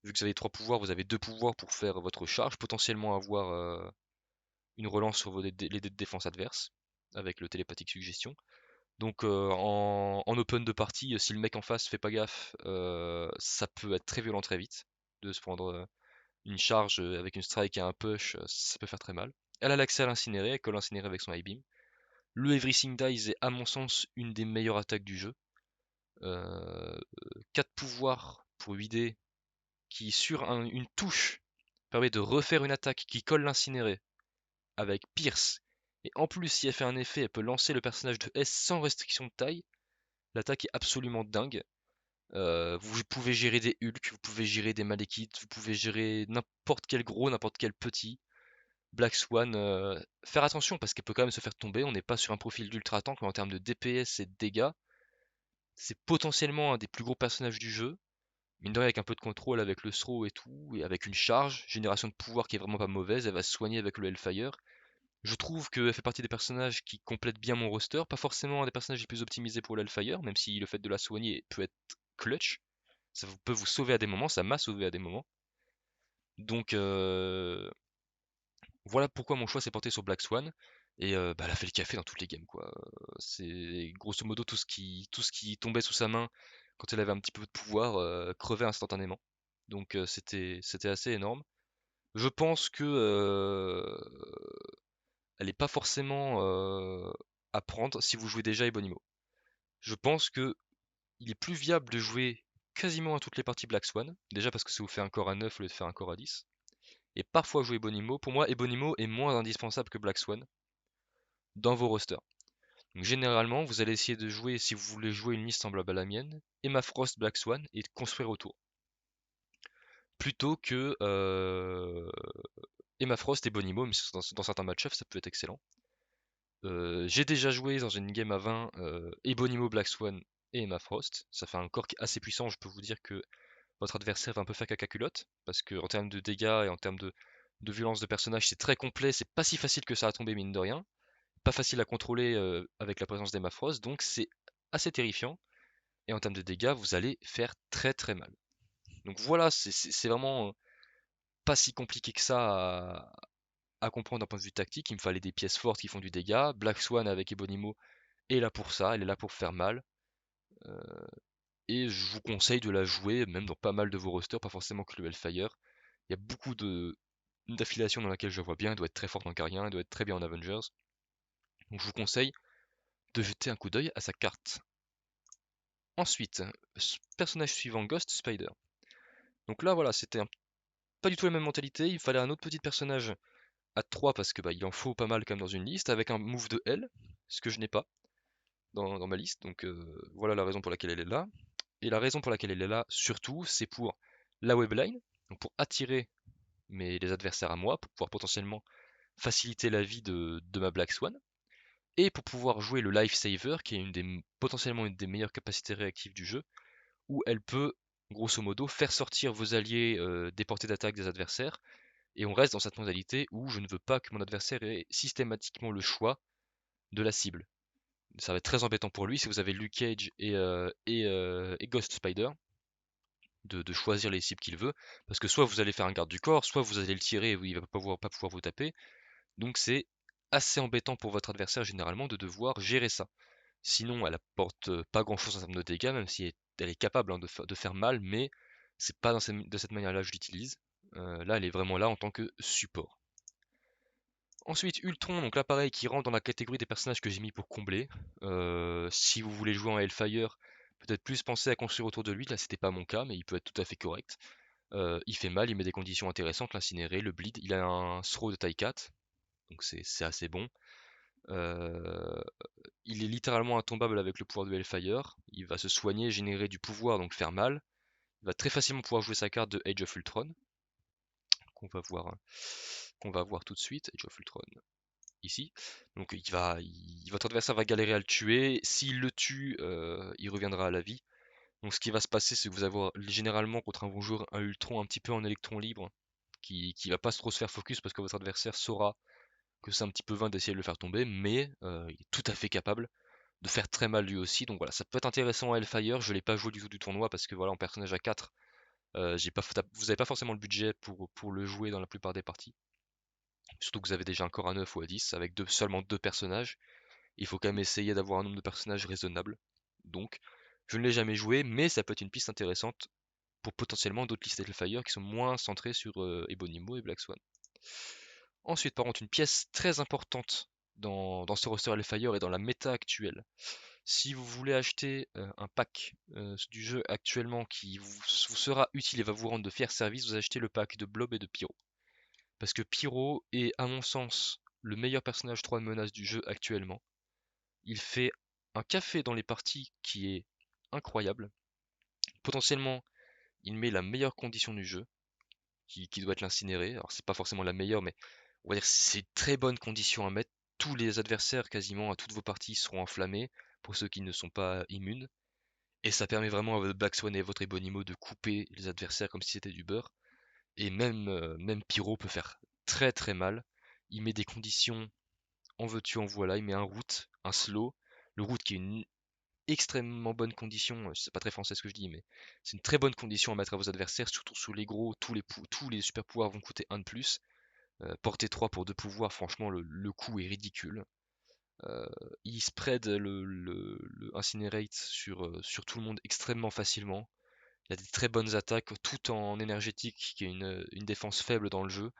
vu que vous avez 3 pouvoirs, vous avez 2 pouvoirs pour faire votre charge, potentiellement avoir une relance sur les dés de défense adverses, avec le télépathique suggestion. Donc en open de partie, si le mec en face fait pas gaffe, ça peut être très violent très vite, de se prendre une charge avec une strike et un push, ça peut faire très mal. Elle a l'accès à l'incinérer, elle colle l'incinérer avec son high beam. Le Everything Dies est à mon sens une des meilleures attaques du jeu. 4 pouvoirs pour 8D qui sur une touche permet de refaire une attaque qui colle l'incinéré avec Pierce. Et en plus, si elle fait un effet, elle peut lancer le personnage de S sans restriction de taille. L'attaque est absolument dingue. Vous pouvez gérer des Hulk, vous pouvez gérer des Malekiths, vous pouvez gérer n'importe quel gros, n'importe quel petit. Black Swan, faire attention parce qu'elle peut quand même se faire tomber. On n'est pas sur un profil d'ultra tank, mais en termes de DPS et de dégâts, c'est potentiellement un des plus gros personnages du jeu. Mine de rien, avec un peu de contrôle, avec le throw et tout, et avec une charge, génération de pouvoir qui est vraiment pas mauvaise, elle va se soigner avec le Hellfire. Je trouve qu'elle fait partie des personnages qui complètent bien mon roster, pas forcément un des personnages les plus optimisés pour le Hellfire, même si le fait de la soigner peut être clutch. Ça peut vous sauver à des moments, ça m'a sauvé à des moments. Donc voilà pourquoi mon choix s'est porté sur Black Swan. Et elle a fait le café dans toutes les games quoi. C'est grosso modo tout ce qui tombait sous sa main quand elle avait un petit peu de pouvoir crevait instantanément. Donc c'était assez énorme. Je pense que elle n'est pas forcément à prendre si vous jouez déjà Ebonimo. Je pense que il est plus viable de jouer quasiment à toutes les parties Black Swan, déjà parce que ça vous fait un corps à 9 au lieu de faire un corps à 10. Et parfois jouer Ebonimo. Pour moi, Ebonimo est moins indispensable que Black Swan dans vos rosters. Donc généralement, vous allez essayer de jouer, si vous voulez jouer une liste semblable à la mienne, Emma Frost, Black Swan, et de construire autour. Plutôt que Emma Frost et Bonimo, mais dans certains match-ups, ça peut être excellent. J'ai déjà joué dans une game à 20 Ebonimo, Black Swan et Emma Frost. Ça fait un corps qui est assez puissant. Je peux vous dire que votre adversaire va un peu faire caca culotte. Parce que en termes de dégâts et en termes de violence de personnage, c'est très complet. C'est pas si facile que ça à tomber, mine de rien. Pas facile à contrôler avec la présence d'Emma Frost. Donc c'est assez terrifiant. Et en termes de dégâts, vous allez faire très très mal. Donc voilà, c'est vraiment pas si compliqué que ça à comprendre d'un point de vue tactique. Il me fallait des pièces fortes qui font du dégât. Black Swan avec Ebonimo est là pour ça, elle est là pour faire mal. Euh, et je vous conseille de la jouer, même dans pas mal de vos rosters, pas forcément que le Hellfire. Il y a beaucoup d'affiliations dans laquelle je vois bien, elle doit être très forte en Carien, elle doit être très bien en Avengers. Donc je vous conseille de jeter un coup d'œil à sa carte. Ensuite, personnage suivant, Ghost Spider. Donc là voilà, c'était pas du tout la même mentalité, il fallait un autre petit personnage à 3 parce que il en faut pas mal quand même dans une liste, avec un move de L, ce que je n'ai pas dans ma liste, donc voilà la raison pour laquelle elle est là. Et la raison pour laquelle elle est là, surtout, c'est pour la webline, donc pour attirer les adversaires à moi, pour pouvoir potentiellement faciliter la vie de ma Black Swan, et pour pouvoir jouer le Life Saver, qui est potentiellement une des meilleures capacités réactives du jeu, où elle peut, grosso modo, faire sortir vos alliés des portées d'attaque des adversaires, et on reste dans cette modalité où je ne veux pas que mon adversaire ait systématiquement le choix de la cible. Ça va être très embêtant pour lui si vous avez Luke Cage et Ghost Spider, de choisir les cibles qu'il veut, parce que soit vous allez faire un garde du corps, soit vous allez le tirer et il va pas pouvoir vous taper. Donc c'est assez embêtant pour votre adversaire généralement de devoir gérer ça. Sinon, elle apporte pas grand chose en termes de dégâts, même si elle est capable de faire mal, mais c'est pas de cette manière-là que je l'utilise. Là, elle est vraiment là en tant que support. Ensuite, Ultron, donc l'appareil qui rentre dans la catégorie des personnages que j'ai mis pour combler. Si vous voulez jouer en Hellfire, peut-être plus penser à construire autour de lui. Là, c'était pas mon cas, mais il peut être tout à fait correct. Il fait mal, il met des conditions intéressantes, l'incinérer, le bleed. Il a un throw de taille 4, donc c'est assez bon. Il est littéralement intombable avec le pouvoir de Hellfire. Il va se soigner, générer du pouvoir, donc faire mal. Il va très facilement pouvoir jouer sa carte de Age of Ultron, qu'on va voir, qu'on va voir tout de suite. Age of Ultron, ici. Donc votre adversaire va galérer à le tuer. S'il le tue, il reviendra à la vie. Donc ce qui va se passer, c'est que vous avez généralement contre un bon joueur un Ultron un petit peu en électron libre, qui va pas trop se faire focus parce que votre adversaire saura que c'est un petit peu vain d'essayer de le faire tomber, mais il est tout à fait capable de faire très mal lui aussi. Donc voilà, ça peut être intéressant à Hellfire. Je l'ai pas joué du tout du tournoi parce que voilà, en personnage à 4, vous avez pas forcément le budget pour le jouer dans la plupart des parties. Surtout que vous avez déjà un corps à 9 ou à 10 avec seulement 2 personnages. Il faut quand même essayer d'avoir un nombre de personnages raisonnable. Donc, je ne l'ai jamais joué, mais ça peut être une piste intéressante pour potentiellement d'autres listes Hellfire qui sont moins centrées sur Ebonimo et Black Swan. Ensuite, par contre, une pièce très importante dans ce roster Hellfire et dans la méta actuelle. Si vous voulez acheter un pack du jeu actuellement qui vous sera utile et va vous rendre de fiers services, vous achetez le pack de Blob et de Pyro. Parce que Pyro est, à mon sens, le meilleur personnage 3 de menace du jeu actuellement. Il fait un café dans les parties qui est incroyable. Potentiellement, il met la meilleure condition du jeu, qui doit être l'incinérer. Alors c'est pas forcément la meilleure, mais on va dire que c'est une très bonne condition à mettre. Tous les adversaires, quasiment à toutes vos parties, seront enflammés, pour ceux qui ne sont pas immunes. Et ça permet vraiment à votre Black Swan et à votre Ebonimo de couper les adversaires comme si c'était du beurre. Et même Pyro peut faire très très mal. Il met des conditions, en veux-tu, en voilà. Il met un route, un slow. Le route qui est une extrêmement bonne condition, c'est pas très français ce que je dis, mais c'est une très bonne condition à mettre à vos adversaires, surtout sous les gros, tous les super pouvoirs vont coûter 1 de plus. Porter 3 pour 2 pouvoirs, franchement le coût est ridicule. Euh, il spread le Incinerate sur tout le monde extrêmement facilement. Il a des très bonnes attaques tout en énergétique, qui est une défense faible dans le jeu.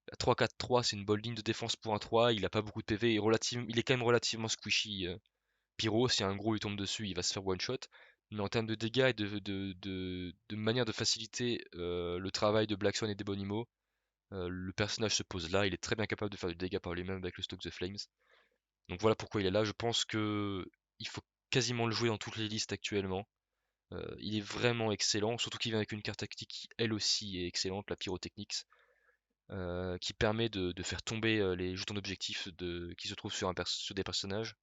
La 3-4-3, c'est une bonne ligne de défense pour un 3, il a pas beaucoup de PV, il est quand même relativement squishy. Pyro, si un gros lui tombe dessus, il va se faire one shot. Mais en termes de dégâts et de manière de faciliter le travail de Black Swan et d'Ebonimo, le personnage se pose là, il est très bien capable de faire du dégât par lui-même avec le Stoke the Flames. Donc voilà pourquoi il est là, je pense que il faut quasiment le jouer dans toutes les listes actuellement. Il est vraiment excellent, surtout qu'il vient avec une carte tactique qui elle aussi est excellente, la Pyrotechnics, qui permet de faire tomber les jetons d'objectifs qui se trouvent sur des personnages,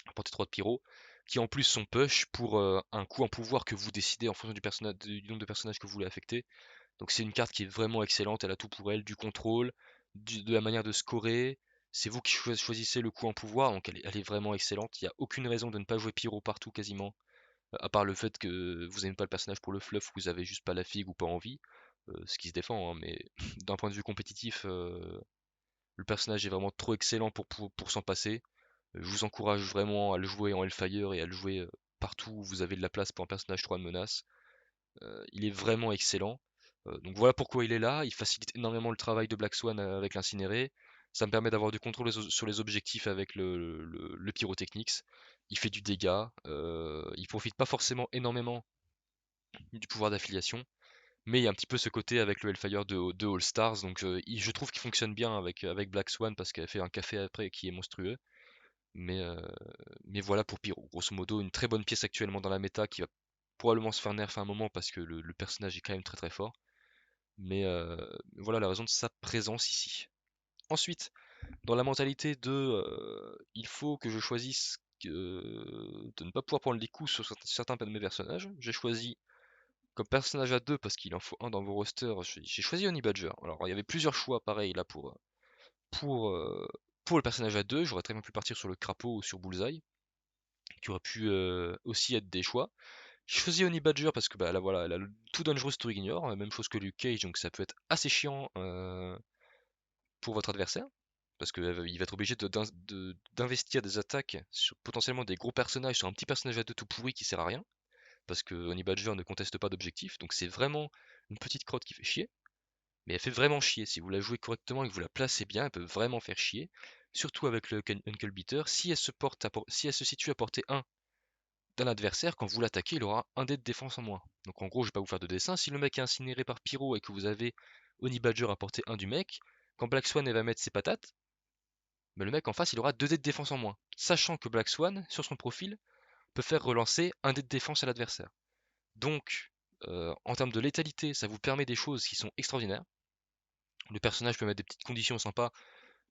à portée 3 de pyro, qui en plus sont push pour un coup en pouvoir que vous décidez en fonction du nombre de personnages que vous voulez affecter. Donc c'est une carte qui est vraiment excellente, elle a tout pour elle, du contrôle, de la manière de scorer. C'est vous qui choisissez le coup en pouvoir, donc elle est vraiment excellente. Il n'y a aucune raison de ne pas jouer pyro partout quasiment, à part le fait que vous n'aimez pas le personnage pour le fluff, ou vous avez juste pas la figue ou pas envie, ce qui se défend, hein, mais d'un point de vue compétitif, le personnage est vraiment trop excellent pour s'en passer. Je vous encourage vraiment à le jouer en Hellfire et à le jouer partout où vous avez de la place pour un personnage 3 de menace. Il est vraiment excellent. Donc voilà pourquoi il est là. Il facilite énormément le travail de Black Swan avec l'incinéré. Ça me permet d'avoir du contrôle sur les objectifs avec le Pyrotechnics. Il fait du dégât. Il profite pas forcément énormément du pouvoir d'affiliation. Mais il y a un petit peu ce côté avec le Hellfire de All Stars. Donc je trouve qu'il fonctionne bien avec Black Swan parce qu'elle fait un café après qui est monstrueux. Mais, euh, mais voilà pour Pyro. Grosso modo, une très bonne pièce actuellement dans la méta qui va probablement se faire nerf à un moment parce que le personnage est quand même très très fort. Mais voilà la raison de sa présence ici. Ensuite, dans la mentalité de il faut que je choisisse de ne pas pouvoir prendre les coups sur certains de mes personnages, j'ai choisi comme personnage à 2 parce qu'il en faut un dans vos rosters, j'ai choisi Honey Badger. Alors il y avait plusieurs choix pareil là pour, euh, pour le personnage à 2, j'aurais très bien pu partir sur le crapaud ou sur Bullseye, qui aurait pu aussi être des choix. J'ai choisi Honey Badger parce que bah là voilà, elle a le tout dangerous to ignore, même chose que Luke Cage, donc ça peut être assez chiant pour votre adversaire, parce qu'il va être obligé d'investir des attaques sur potentiellement des gros personnages, sur un petit personnage à deux tout pourri qui sert à rien, parce que Honey Badger ne conteste pas d'objectif, donc c'est vraiment une petite crotte qui fait chier, mais elle fait vraiment chier. Si vous la jouez correctement et que vous la placez bien, elle peut vraiment faire chier, surtout avec le Uncle Beater. Si elle se situe à portée 1 d'un adversaire, quand vous l'attaquez, il aura un dé de défense en moins. Donc en gros, je vais pas vous faire de dessin. Si le mec est incinéré par Pyro et que vous avez Honey Badger à portée 1 du mec, quand Black Swan elle va mettre ses patates, mais le mec en face il aura 2 dés de défense en moins. Sachant que Black Swan, sur son profil, peut faire relancer un dé de défense à l'adversaire. Donc, en termes de létalité, ça vous permet des choses qui sont extraordinaires. Le personnage peut mettre des petites conditions sympas,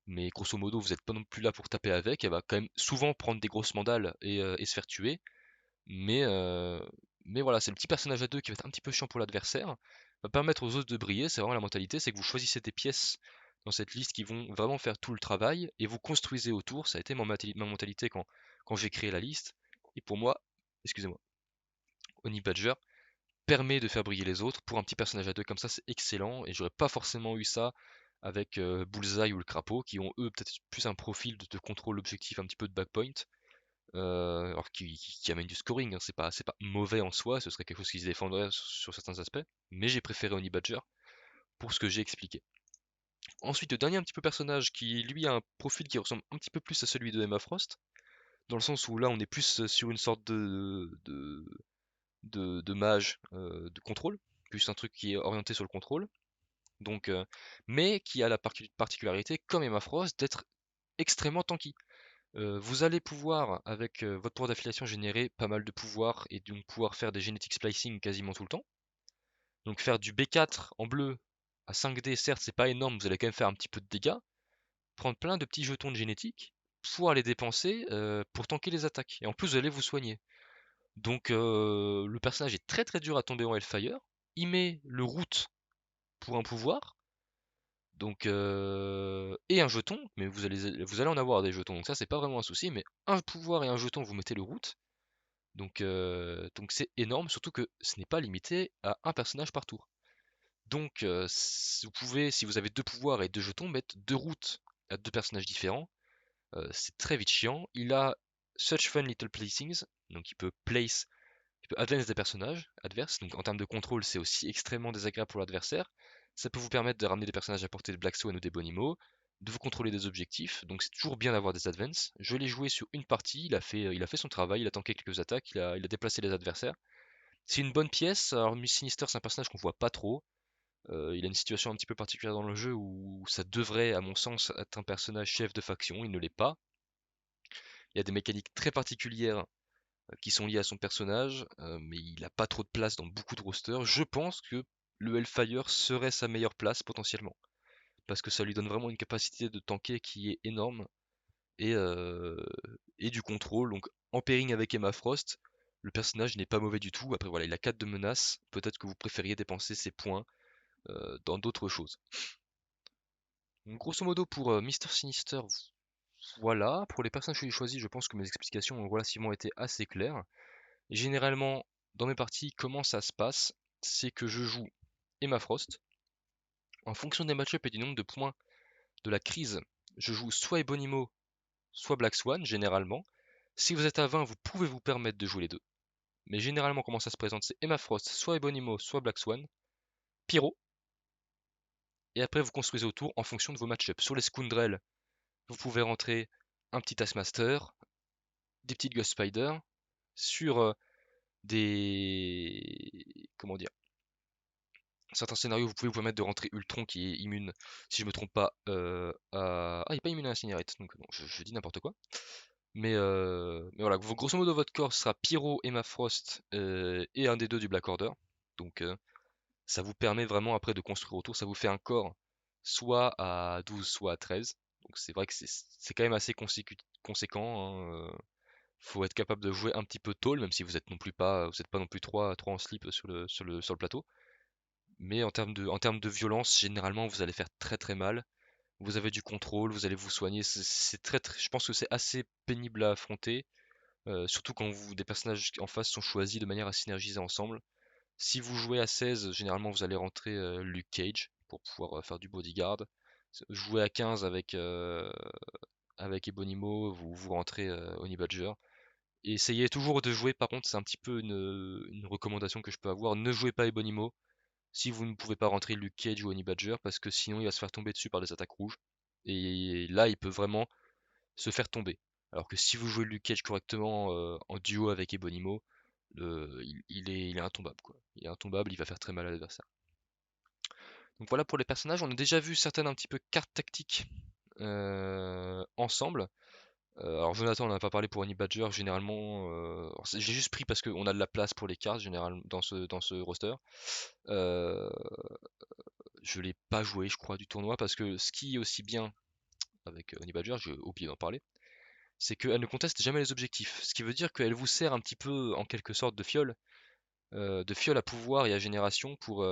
mais grosso modo, vous n'êtes pas non plus là pour taper avec. Elle va quand même souvent prendre des grosses mandales et se faire tuer. Mais, euh, mais voilà, c'est le petit personnage à 2 qui va être un petit peu chiant pour l'adversaire. Va permettre aux autres de briller, c'est vraiment la mentalité, c'est que vous choisissez des pièces dans cette liste qui vont vraiment faire tout le travail et vous construisez autour. Ça a été ma mentalité quand quand j'ai créé la liste. Et pour moi, excusez-moi, Honey Badger permet de faire briller les autres. Pour un petit personnage à deux comme ça, c'est excellent. Et j'aurais pas forcément eu ça avec Bullseye ou le Crapaud, qui ont eux peut-être plus un profil de contrôle objectif, un petit peu de backpoint. Alors qui amène du scoring, hein. C'est pas mauvais en soi, ce serait quelque chose qui se défendrait sur certains aspects. Mais j'ai préféré Honey Badger pour ce que j'ai expliqué. Ensuite, le dernier un petit peu personnage qui lui a un profil qui ressemble un petit peu plus à celui de Emma Frost, dans le sens où là on est plus sur une sorte de mage de contrôle, plus un truc qui est orienté sur le contrôle, donc, mais qui a la particularité, comme Emma Frost, d'être extrêmement tanky. Vous allez pouvoir, avec votre pouvoir d'affiliation, générer pas mal de pouvoirs et donc pouvoir faire des genetic splicing quasiment tout le temps. Donc faire du B4 en bleu à 5D, certes c'est pas énorme, vous allez quand même faire un petit peu de dégâts, prendre plein de petits jetons de génétique, pouvoir les dépenser pour tanker les attaques. Et en plus vous allez vous soigner. Donc le personnage est très très dur à tomber en Hellfire. Il met le route pour un pouvoir. Donc et un jeton, mais vous allez en avoir des jetons, donc ça c'est pas vraiment un souci, mais un pouvoir et un jeton, vous mettez le route. Donc c'est énorme, surtout que ce n'est pas limité à un personnage par tour. Donc vous pouvez, si vous avez deux pouvoirs et deux jetons, mettre deux routes à deux personnages différents. C'est très vite chiant. Il a Such Fun Little Placings, donc il peut advance des personnages adverses, donc en termes de contrôle, c'est aussi extrêmement désagréable pour l'adversaire. Ça peut vous permettre de ramener des personnages à portée de Black Swan ou des Bonimo, de vous contrôler des objectifs, donc c'est toujours bien d'avoir des advances. Je l'ai joué sur une partie, il a fait son travail, il a tanké quelques attaques, il a déplacé les adversaires. C'est une bonne pièce, alors Miss Sinister c'est un personnage qu'on voit pas trop. Il a une situation un petit peu particulière dans le jeu où ça devrait, à mon sens, être un personnage chef de faction, il ne l'est pas. Il y a des mécaniques très particulières qui sont liées à son personnage, mais il n'a pas trop de place dans beaucoup de rosters. Je pense que le Hellfire serait sa meilleure place potentiellement, parce que ça lui donne vraiment une capacité de tanker qui est énorme, et, euh, et du contrôle. Donc en pairing avec Emma Frost, le personnage n'est pas mauvais du tout. Après voilà, il a 4 de menace, peut-être que vous préfériez dépenser ces points dans d'autres choses. Donc, grosso modo pour Mister Sinister, voilà. Pour les personnages que j'ai choisis, je pense que mes explications ont relativement été assez claires. Généralement, dans mes parties, comment ça se passe? C'est que je joue Emma Frost. En fonction des match-ups et du nombre de points de la crise, je joue soit Ebonimo, soit Black Swan, généralement. Si vous êtes à 20, vous pouvez vous permettre de jouer les deux. Mais généralement, comment ça se présente? C'est Emma Frost, soit Ebonimo, soit Black Swan, Pyro, et après vous construisez autour en fonction de vos match-ups. Sur les Scoundrels, vous pouvez rentrer un petit Taskmaster, des petites Ghost Spider, sur des... comment dire? Certains scénarios, vous pouvez vous permettre de rentrer Ultron qui est immune, si je me trompe pas, à... Ah, il n'est pas immune à l'incinerite, donc non, je dis n'importe quoi. Mais voilà, grosso modo, votre corps sera Pyro, Emma Frost et un des deux du Black Order. Donc ça vous permet vraiment après de construire autour, ça vous fait un corps soit à 12, soit à 13. Donc c'est vrai que c'est quand même assez conséquent, hein. Faut être capable de jouer un petit peu tall, même si vous êtes pas non plus 3 en slip sur le plateau. Mais en termes de violence, généralement, vous allez faire très très mal. Vous avez du contrôle, vous allez vous soigner. Je pense que c'est assez pénible à affronter, surtout quand des personnages en face sont choisis de manière à synergiser ensemble. Si vous jouez à 16, généralement vous allez rentrer Luke Cage pour pouvoir faire du bodyguard. Jouer à 15 avec Ebonimo, vous rentrez Honey Badger. Et essayez toujours de jouer, par contre, c'est un petit peu une recommandation que je peux avoir. Ne jouez pas Ebonimo si vous ne pouvez pas rentrer Luke Cage ou Honey Badger, parce que sinon il va se faire tomber dessus par des attaques rouges. Et là, il peut vraiment se faire tomber. Alors que si vous jouez Luke Cage correctement en duo avec Ebonimo, il est intombable, quoi. Il est intombable, il va faire très mal à l'adversaire. Donc voilà pour les personnages. On a déjà vu certaines un petit peu cartes tactiques ensemble. Alors Jonathan, on n'en a pas parlé pour Honey Badger. Généralement, j'ai juste pris parce qu'on a de la place pour les cartes généralement dans ce roster. Euh, je l'ai pas joué, je crois, du tournoi parce que ce qui est aussi bien avec Honey Badger, j'ai oublié d'en parler, c'est qu'elle ne conteste jamais les objectifs. Ce qui veut dire qu'elle vous sert un petit peu en quelque sorte de fiole à pouvoir et à génération pour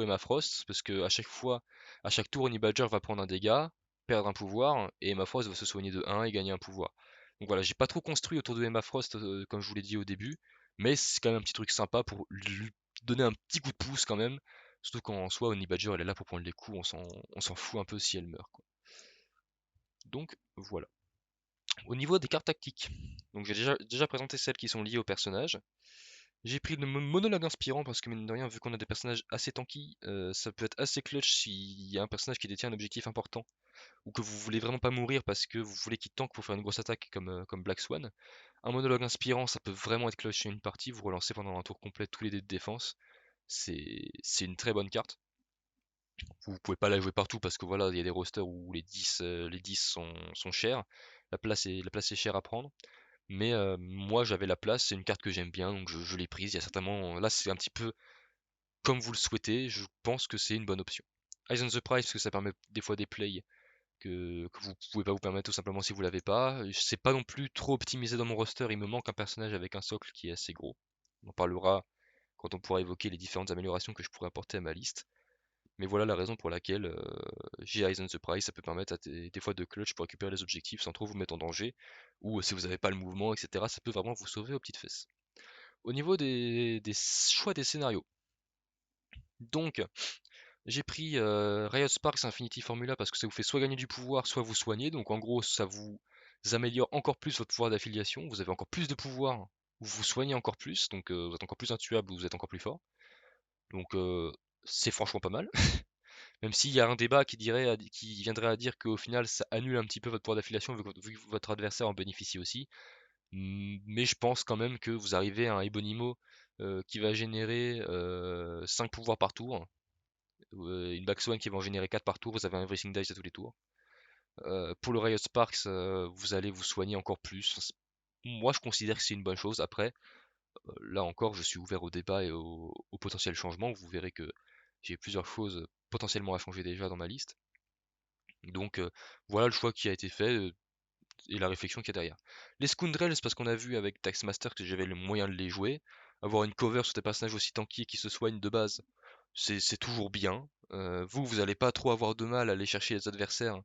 Emma Frost, parce que à chaque fois, à chaque tour, Honey Badger va prendre un dégât, perdre un pouvoir, et Emma Frost va se soigner de 1 et gagner un pouvoir. Donc voilà, j'ai pas trop construit autour de Emma Frost comme je vous l'ai dit au début, mais c'est quand même un petit truc sympa pour lui donner un petit coup de pouce quand même. Surtout qu'en soi, Honey Badger elle est là pour prendre les coups, on s'en fout un peu si elle meurt, quoi. Donc voilà. Au niveau des cartes tactiques, donc j'ai déjà présenté celles qui sont liées au personnage. J'ai pris le monologue inspirant parce que mine de rien, vu qu'on a des personnages assez tanky, ça peut être assez clutch s'il y a un personnage qui détient un objectif important ou que vous voulez vraiment pas mourir parce que vous voulez qu'il tank pour faire une grosse attaque comme Black Swan. Un monologue inspirant, ça peut vraiment être clutch sur une partie, vous relancez pendant un tour complet tous les dés de défense. C'est une très bonne carte. Vous pouvez pas la jouer partout parce que voilà, il y a des rosters où les 10 sont chers. La place est chère à prendre. Mais moi j'avais la place, c'est une carte que j'aime bien, donc je l'ai prise. Il y a certainement. Là c'est un petit peu comme vous le souhaitez, je pense que c'est une bonne option. Eyes on the Prize, parce que ça permet des fois des plays que vous pouvez pas vous permettre tout simplement si vous l'avez pas. C'est pas non plus trop optimisé dans mon roster, il me manque un personnage avec un socle qui est assez gros. On en parlera quand on pourra évoquer les différentes améliorations que je pourrais apporter à ma liste. Mais voilà la raison pour laquelle j'ai Eyes on the Prize, ça peut permettre des fois de clutch pour récupérer les objectifs sans trop vous mettre en danger, ou si vous n'avez pas le mouvement, etc., ça peut vraiment vous sauver aux petites fesses. Au niveau des choix des scénarios, donc j'ai pris Riot Sparks Infinity Formula parce que ça vous fait soit gagner du pouvoir, soit vous soigner. Donc en gros, ça vous améliore encore plus votre pouvoir d'affiliation. Vous avez encore plus de pouvoir, vous vous soignez encore plus. Donc vous êtes encore plus intuable, vous êtes encore plus fort. Donc c'est franchement pas mal. Même s'il y a un débat qui viendrait à dire qu'au final ça annule un petit peu votre pouvoir d'affiliation vu que votre adversaire en bénéficie aussi. Mais je pense quand même que vous arrivez à un Ebonimo qui va générer 5 pouvoirs par tour, une Black Swan qui va en générer 4 par tour, vous avez un Everything Dice à tous les tours. Pour le Riot Sparks, vous allez vous soigner encore plus. Enfin, moi je considère que c'est une bonne chose. Après, là encore, je suis ouvert au débat et au potentiel changement. Vous verrez que j'ai plusieurs choses potentiellement à changer déjà dans ma liste. Donc voilà le choix qui a été fait et la réflexion qu'il y a derrière. Les Scoundrels, c'est parce qu'on a vu avec Taxmaster que j'avais le moyen de les jouer. Avoir une cover sur des personnages aussi tanky qui se soignent de base, c'est toujours bien. Vous allez pas trop avoir de mal à aller chercher les adversaires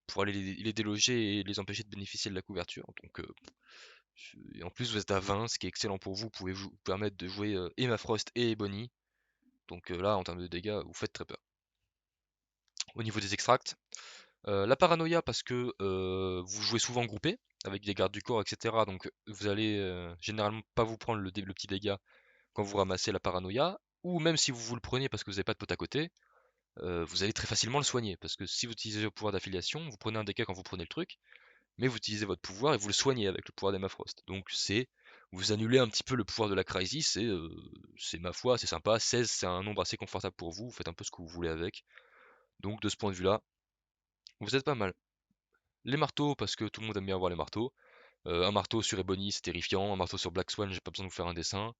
pour aller les déloger et les empêcher de bénéficier de la couverture. Donc, et en plus, vous êtes à 20, ce qui est excellent pour vous. Vous pouvez vous permettre de jouer Emma Frost et Bonnie. Donc là, en termes de dégâts, vous faites très peur. Au niveau des extracts, la paranoïa parce que vous jouez souvent groupé avec des gardes du corps, etc. Donc vous allez généralement pas vous prendre le petit dégât quand vous ramassez la paranoïa. Ou même si vous le prenez parce que vous n'avez pas de pote à côté, vous allez très facilement le soigner. Parce que si vous utilisez le pouvoir d'affiliation, vous prenez un dégât quand vous prenez le truc, mais vous utilisez votre pouvoir et vous le soignez avec le pouvoir d'Emma Frost. Donc vous annulez un petit peu le pouvoir de la Crisis, c'est ma foi, c'est sympa. 16, c'est un nombre assez confortable pour vous, vous faites un peu ce que vous voulez avec. Donc de ce point de vue-là, vous êtes pas mal. Les marteaux, parce que tout le monde aime bien avoir les marteaux. Un marteau sur Ebony, c'est terrifiant. Un marteau sur Black Swan, j'ai pas besoin de vous faire un dessin.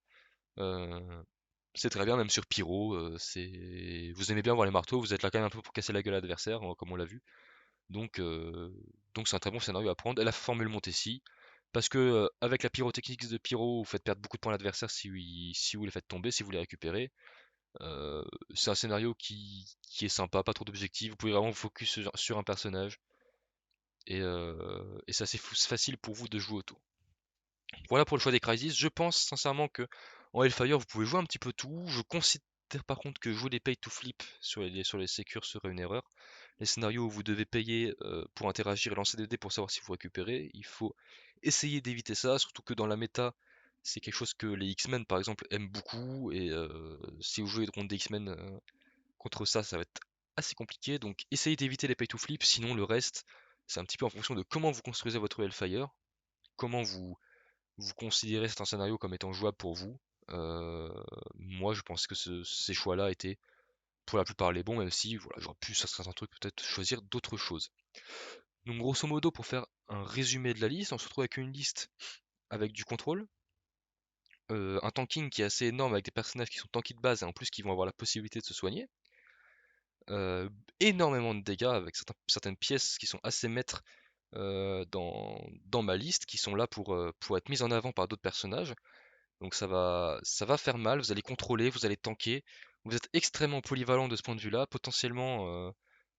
Euh, c'est très bien, même sur Pyro. Vous aimez bien voir les marteaux, vous êtes là quand même un peu pour casser la gueule à l'adversaire, comme on l'a vu. Donc, donc c'est un très bon scénario à prendre. Et la formule Montesi, parce que avec la pyrotechnique de Pyro, vous faites perdre beaucoup de points à l'adversaire si vous les faites tomber, si vous les récupérez. Euh, c'est un scénario qui est sympa, pas trop d'objectifs. Vous pouvez vraiment vous focus sur un personnage. Et c'est assez facile pour vous de jouer autour. Voilà pour le choix des Crisis. Je pense sincèrement que en Hellfire, vous pouvez jouer un petit peu tout. Je considère par contre que jouer des pay to flip sur les sécures serait une erreur. Les scénarios où vous devez payer pour interagir et lancer des dés pour savoir si vous récupérez, il faut essayer d'éviter ça, surtout que dans la méta, c'est quelque chose que les X-Men par exemple aiment beaucoup, et si vous jouez contre des X-Men contre ça, ça va être assez compliqué. Donc essayez d'éviter les pay to flip, sinon le reste, c'est un petit peu en fonction de comment vous construisez votre Hellfire, comment vous considérez certains scénarios comme étant jouables pour vous. Euh, Moi, je pense que ces choix-là étaient pour la plupart les bons, même si voilà, j'aurais pu, ça serait un truc peut-être choisir d'autres choses. Donc grosso modo, pour faire un résumé de la liste, on se retrouve avec une liste avec du contrôle, un tanking qui est assez énorme avec des personnages qui sont tankés de base et en plus qui vont avoir la possibilité de se soigner, euh, énormément de dégâts avec certaines pièces qui sont assez maîtres dans ma liste, qui sont là pour être mises en avant par d'autres personnages. Donc ça va faire mal, vous allez contrôler, vous allez tanker, vous êtes extrêmement polyvalent de ce point de vue-là, potentiellement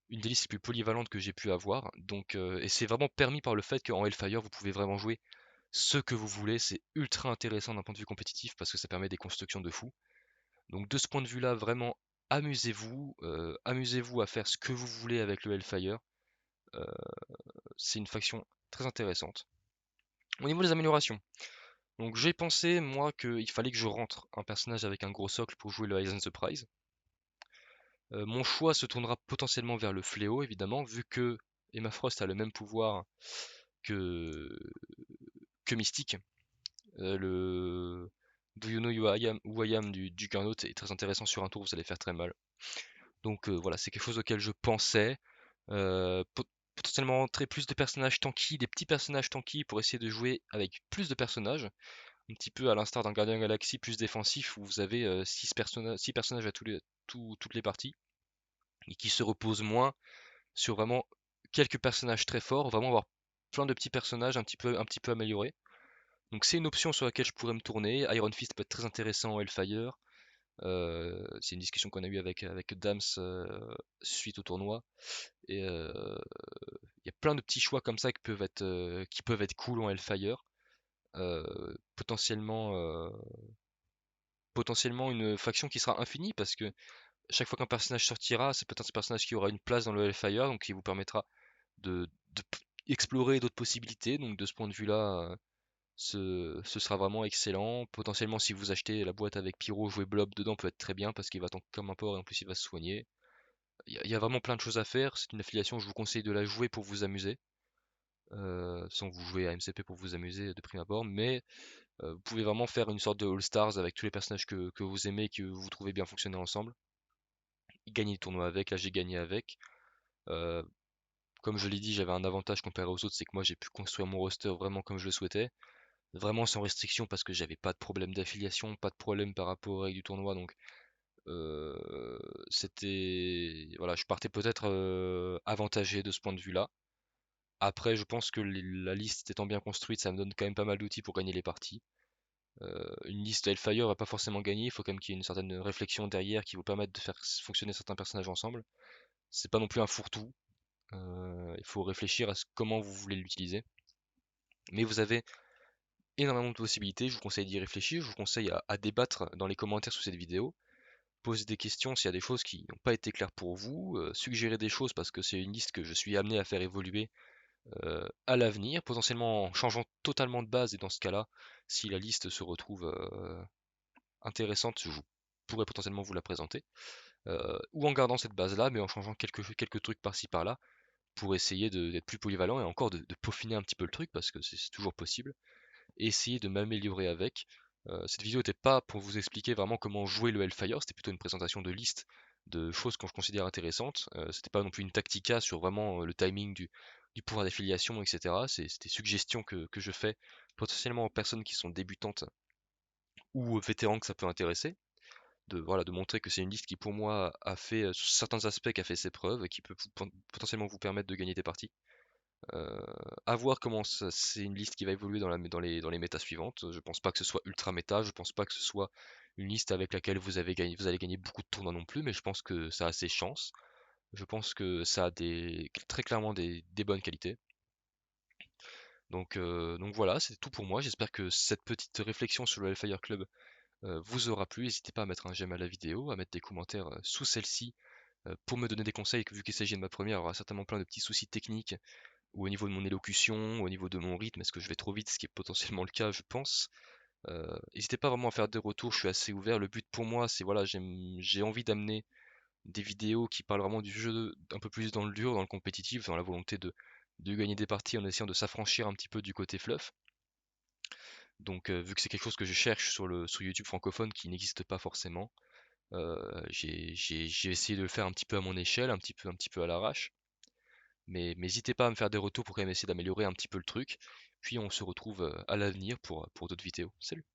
une des listes les plus polyvalentes que j'ai pu avoir. Donc, et c'est vraiment permis par le fait qu'en Hellfire, vous pouvez vraiment jouer ce que vous voulez. C'est ultra intéressant d'un point de vue compétitif parce que ça permet des constructions de fou. Donc de ce point de vue-là, vraiment, amusez-vous à faire ce que vous voulez avec le Hellfire. Euh, c'est une faction très intéressante. Au niveau des améliorations, donc j'ai pensé moi qu'il fallait que je rentre un personnage avec un gros socle pour jouer le Eyes and Surprise. Mon choix se tournera potentiellement vers le fléau, évidemment, vu que Emma Frost a le même pouvoir que, que Mystique. Le Do You Know Who I Am du Juggernaut est très intéressant sur un tour, vous allez faire très mal. Donc voilà, c'est quelque chose auquel je pensais. Potentiellement rentrer plus de personnages tanky, des petits personnages tanky pour essayer de jouer avec plus de personnages. Un petit peu à l'instar d'un Gardien Galaxy plus défensif où vous avez 6 personnages à toutes les parties et qui se reposent moins sur vraiment quelques personnages très forts, vraiment avoir plein de petits personnages un petit peu améliorés. Donc c'est une option sur laquelle je pourrais me tourner. Iron Fist peut être très intéressant en Hellfire. C'est une discussion qu'on a eue avec Dams suite au tournoi. Et il y a plein de petits choix comme ça qui peuvent être cool en Hellfire. Euh, potentiellement, euh, potentiellement une faction qui sera infinie parce que chaque fois qu'un personnage sortira, c'est peut-être un personnage qui aura une place dans le Hellfire, donc qui vous permettra de explorer d'autres possibilités. Donc de ce point de vue-là, ce sera vraiment excellent. Potentiellement, si vous achetez la boîte avec Pyro, jouer Blob dedans peut être très bien parce qu'il va tanker comme un porc et en plus il va se soigner. Il y a vraiment plein de choses à faire. C'est une affiliation, je vous conseille de la jouer pour vous amuser. Sans que vous jouez à MCP pour vous amuser de prime abord, mais vous pouvez vraiment faire une sorte de All-Stars avec tous les personnages que vous aimez et que vous trouvez bien fonctionner ensemble. Gagner le tournoi avec, là j'ai gagné avec. Euh, Comme je l'ai dit, j'avais un avantage comparé aux autres, c'est que moi j'ai pu construire mon roster vraiment comme je le souhaitais, vraiment sans restriction parce que j'avais pas de problème d'affiliation, pas de problème par rapport aux règles du tournoi, donc euh, voilà, je partais peut-être avantagé de ce point de vue-là. Après, je pense que la liste étant bien construite, ça me donne quand même pas mal d'outils pour gagner les parties. Une liste Hellfire va pas forcément gagner, il faut quand même qu'il y ait une certaine réflexion derrière qui vous permette de faire fonctionner certains personnages ensemble. C'est pas non plus un fourre-tout, il faut réfléchir à comment vous voulez l'utiliser. Mais vous avez énormément de possibilités, je vous conseille d'y réfléchir, je vous conseille à débattre dans les commentaires sous cette vidéo, poser des questions s'il y a des choses qui n'ont pas été claires pour vous, suggérer des choses parce que c'est une liste que je suis amené à faire évoluer à l'avenir, potentiellement en changeant totalement de base, et dans ce cas-là, si la liste se retrouve intéressante, je pourrais potentiellement vous la présenter, ou en gardant cette base-là, mais en changeant quelques trucs par-ci par-là, pour essayer d'être plus polyvalent et encore de peaufiner un petit peu le truc, parce que c'est toujours possible, et essayer de m'améliorer avec. Cette vidéo n'était pas pour vous expliquer vraiment comment jouer le Hellfire, c'était plutôt une présentation de liste de choses que je considère intéressantes. C'était pas non plus une tactica sur vraiment le timing du pouvoir d'affiliation, etc. C'était suggestions que je fais potentiellement aux personnes qui sont débutantes ou aux vétérans que ça peut intéresser. Voilà, de montrer que c'est une liste qui pour moi a fait, sur certains aspects, qui a fait ses preuves et qui peut potentiellement vous permettre de gagner des parties. Euh, à voir comment c'est une liste qui va évoluer dans les méta suivantes. Je pense pas que ce soit ultra méta, je pense pas que ce soit une liste avec laquelle vous allez gagner beaucoup de tournois non plus, mais je pense que ça a ses chances. Je pense que ça a très clairement des bonnes qualités. Donc voilà, c'est tout pour moi. J'espère que cette petite réflexion sur le Hellfire Club vous aura plu. N'hésitez pas à mettre un j'aime à la vidéo, à mettre des commentaires sous celle-ci pour me donner des conseils, vu qu'il s'agit de ma première, il y aura certainement plein de petits soucis techniques ou au niveau de mon élocution, au niveau de mon rythme, est-ce que je vais trop vite, ce qui est potentiellement le cas, je pense. N'hésitez pas vraiment à faire des retours, je suis assez ouvert. Le but pour moi, c'est voilà, j'ai envie d'amener des vidéos qui parlent vraiment du jeu un peu plus dans le dur, dans le compétitif, dans la volonté de gagner des parties en essayant de s'affranchir un petit peu du côté fluff. Donc vu que c'est quelque chose que je cherche sur YouTube francophone qui n'existe pas forcément, j'ai essayé de le faire un petit peu à mon échelle, un petit peu à l'arrache. Mais n'hésitez pas à me faire des retours pour quand même essayer d'améliorer un petit peu le truc. Puis on se retrouve à l'avenir pour d'autres vidéos. Salut!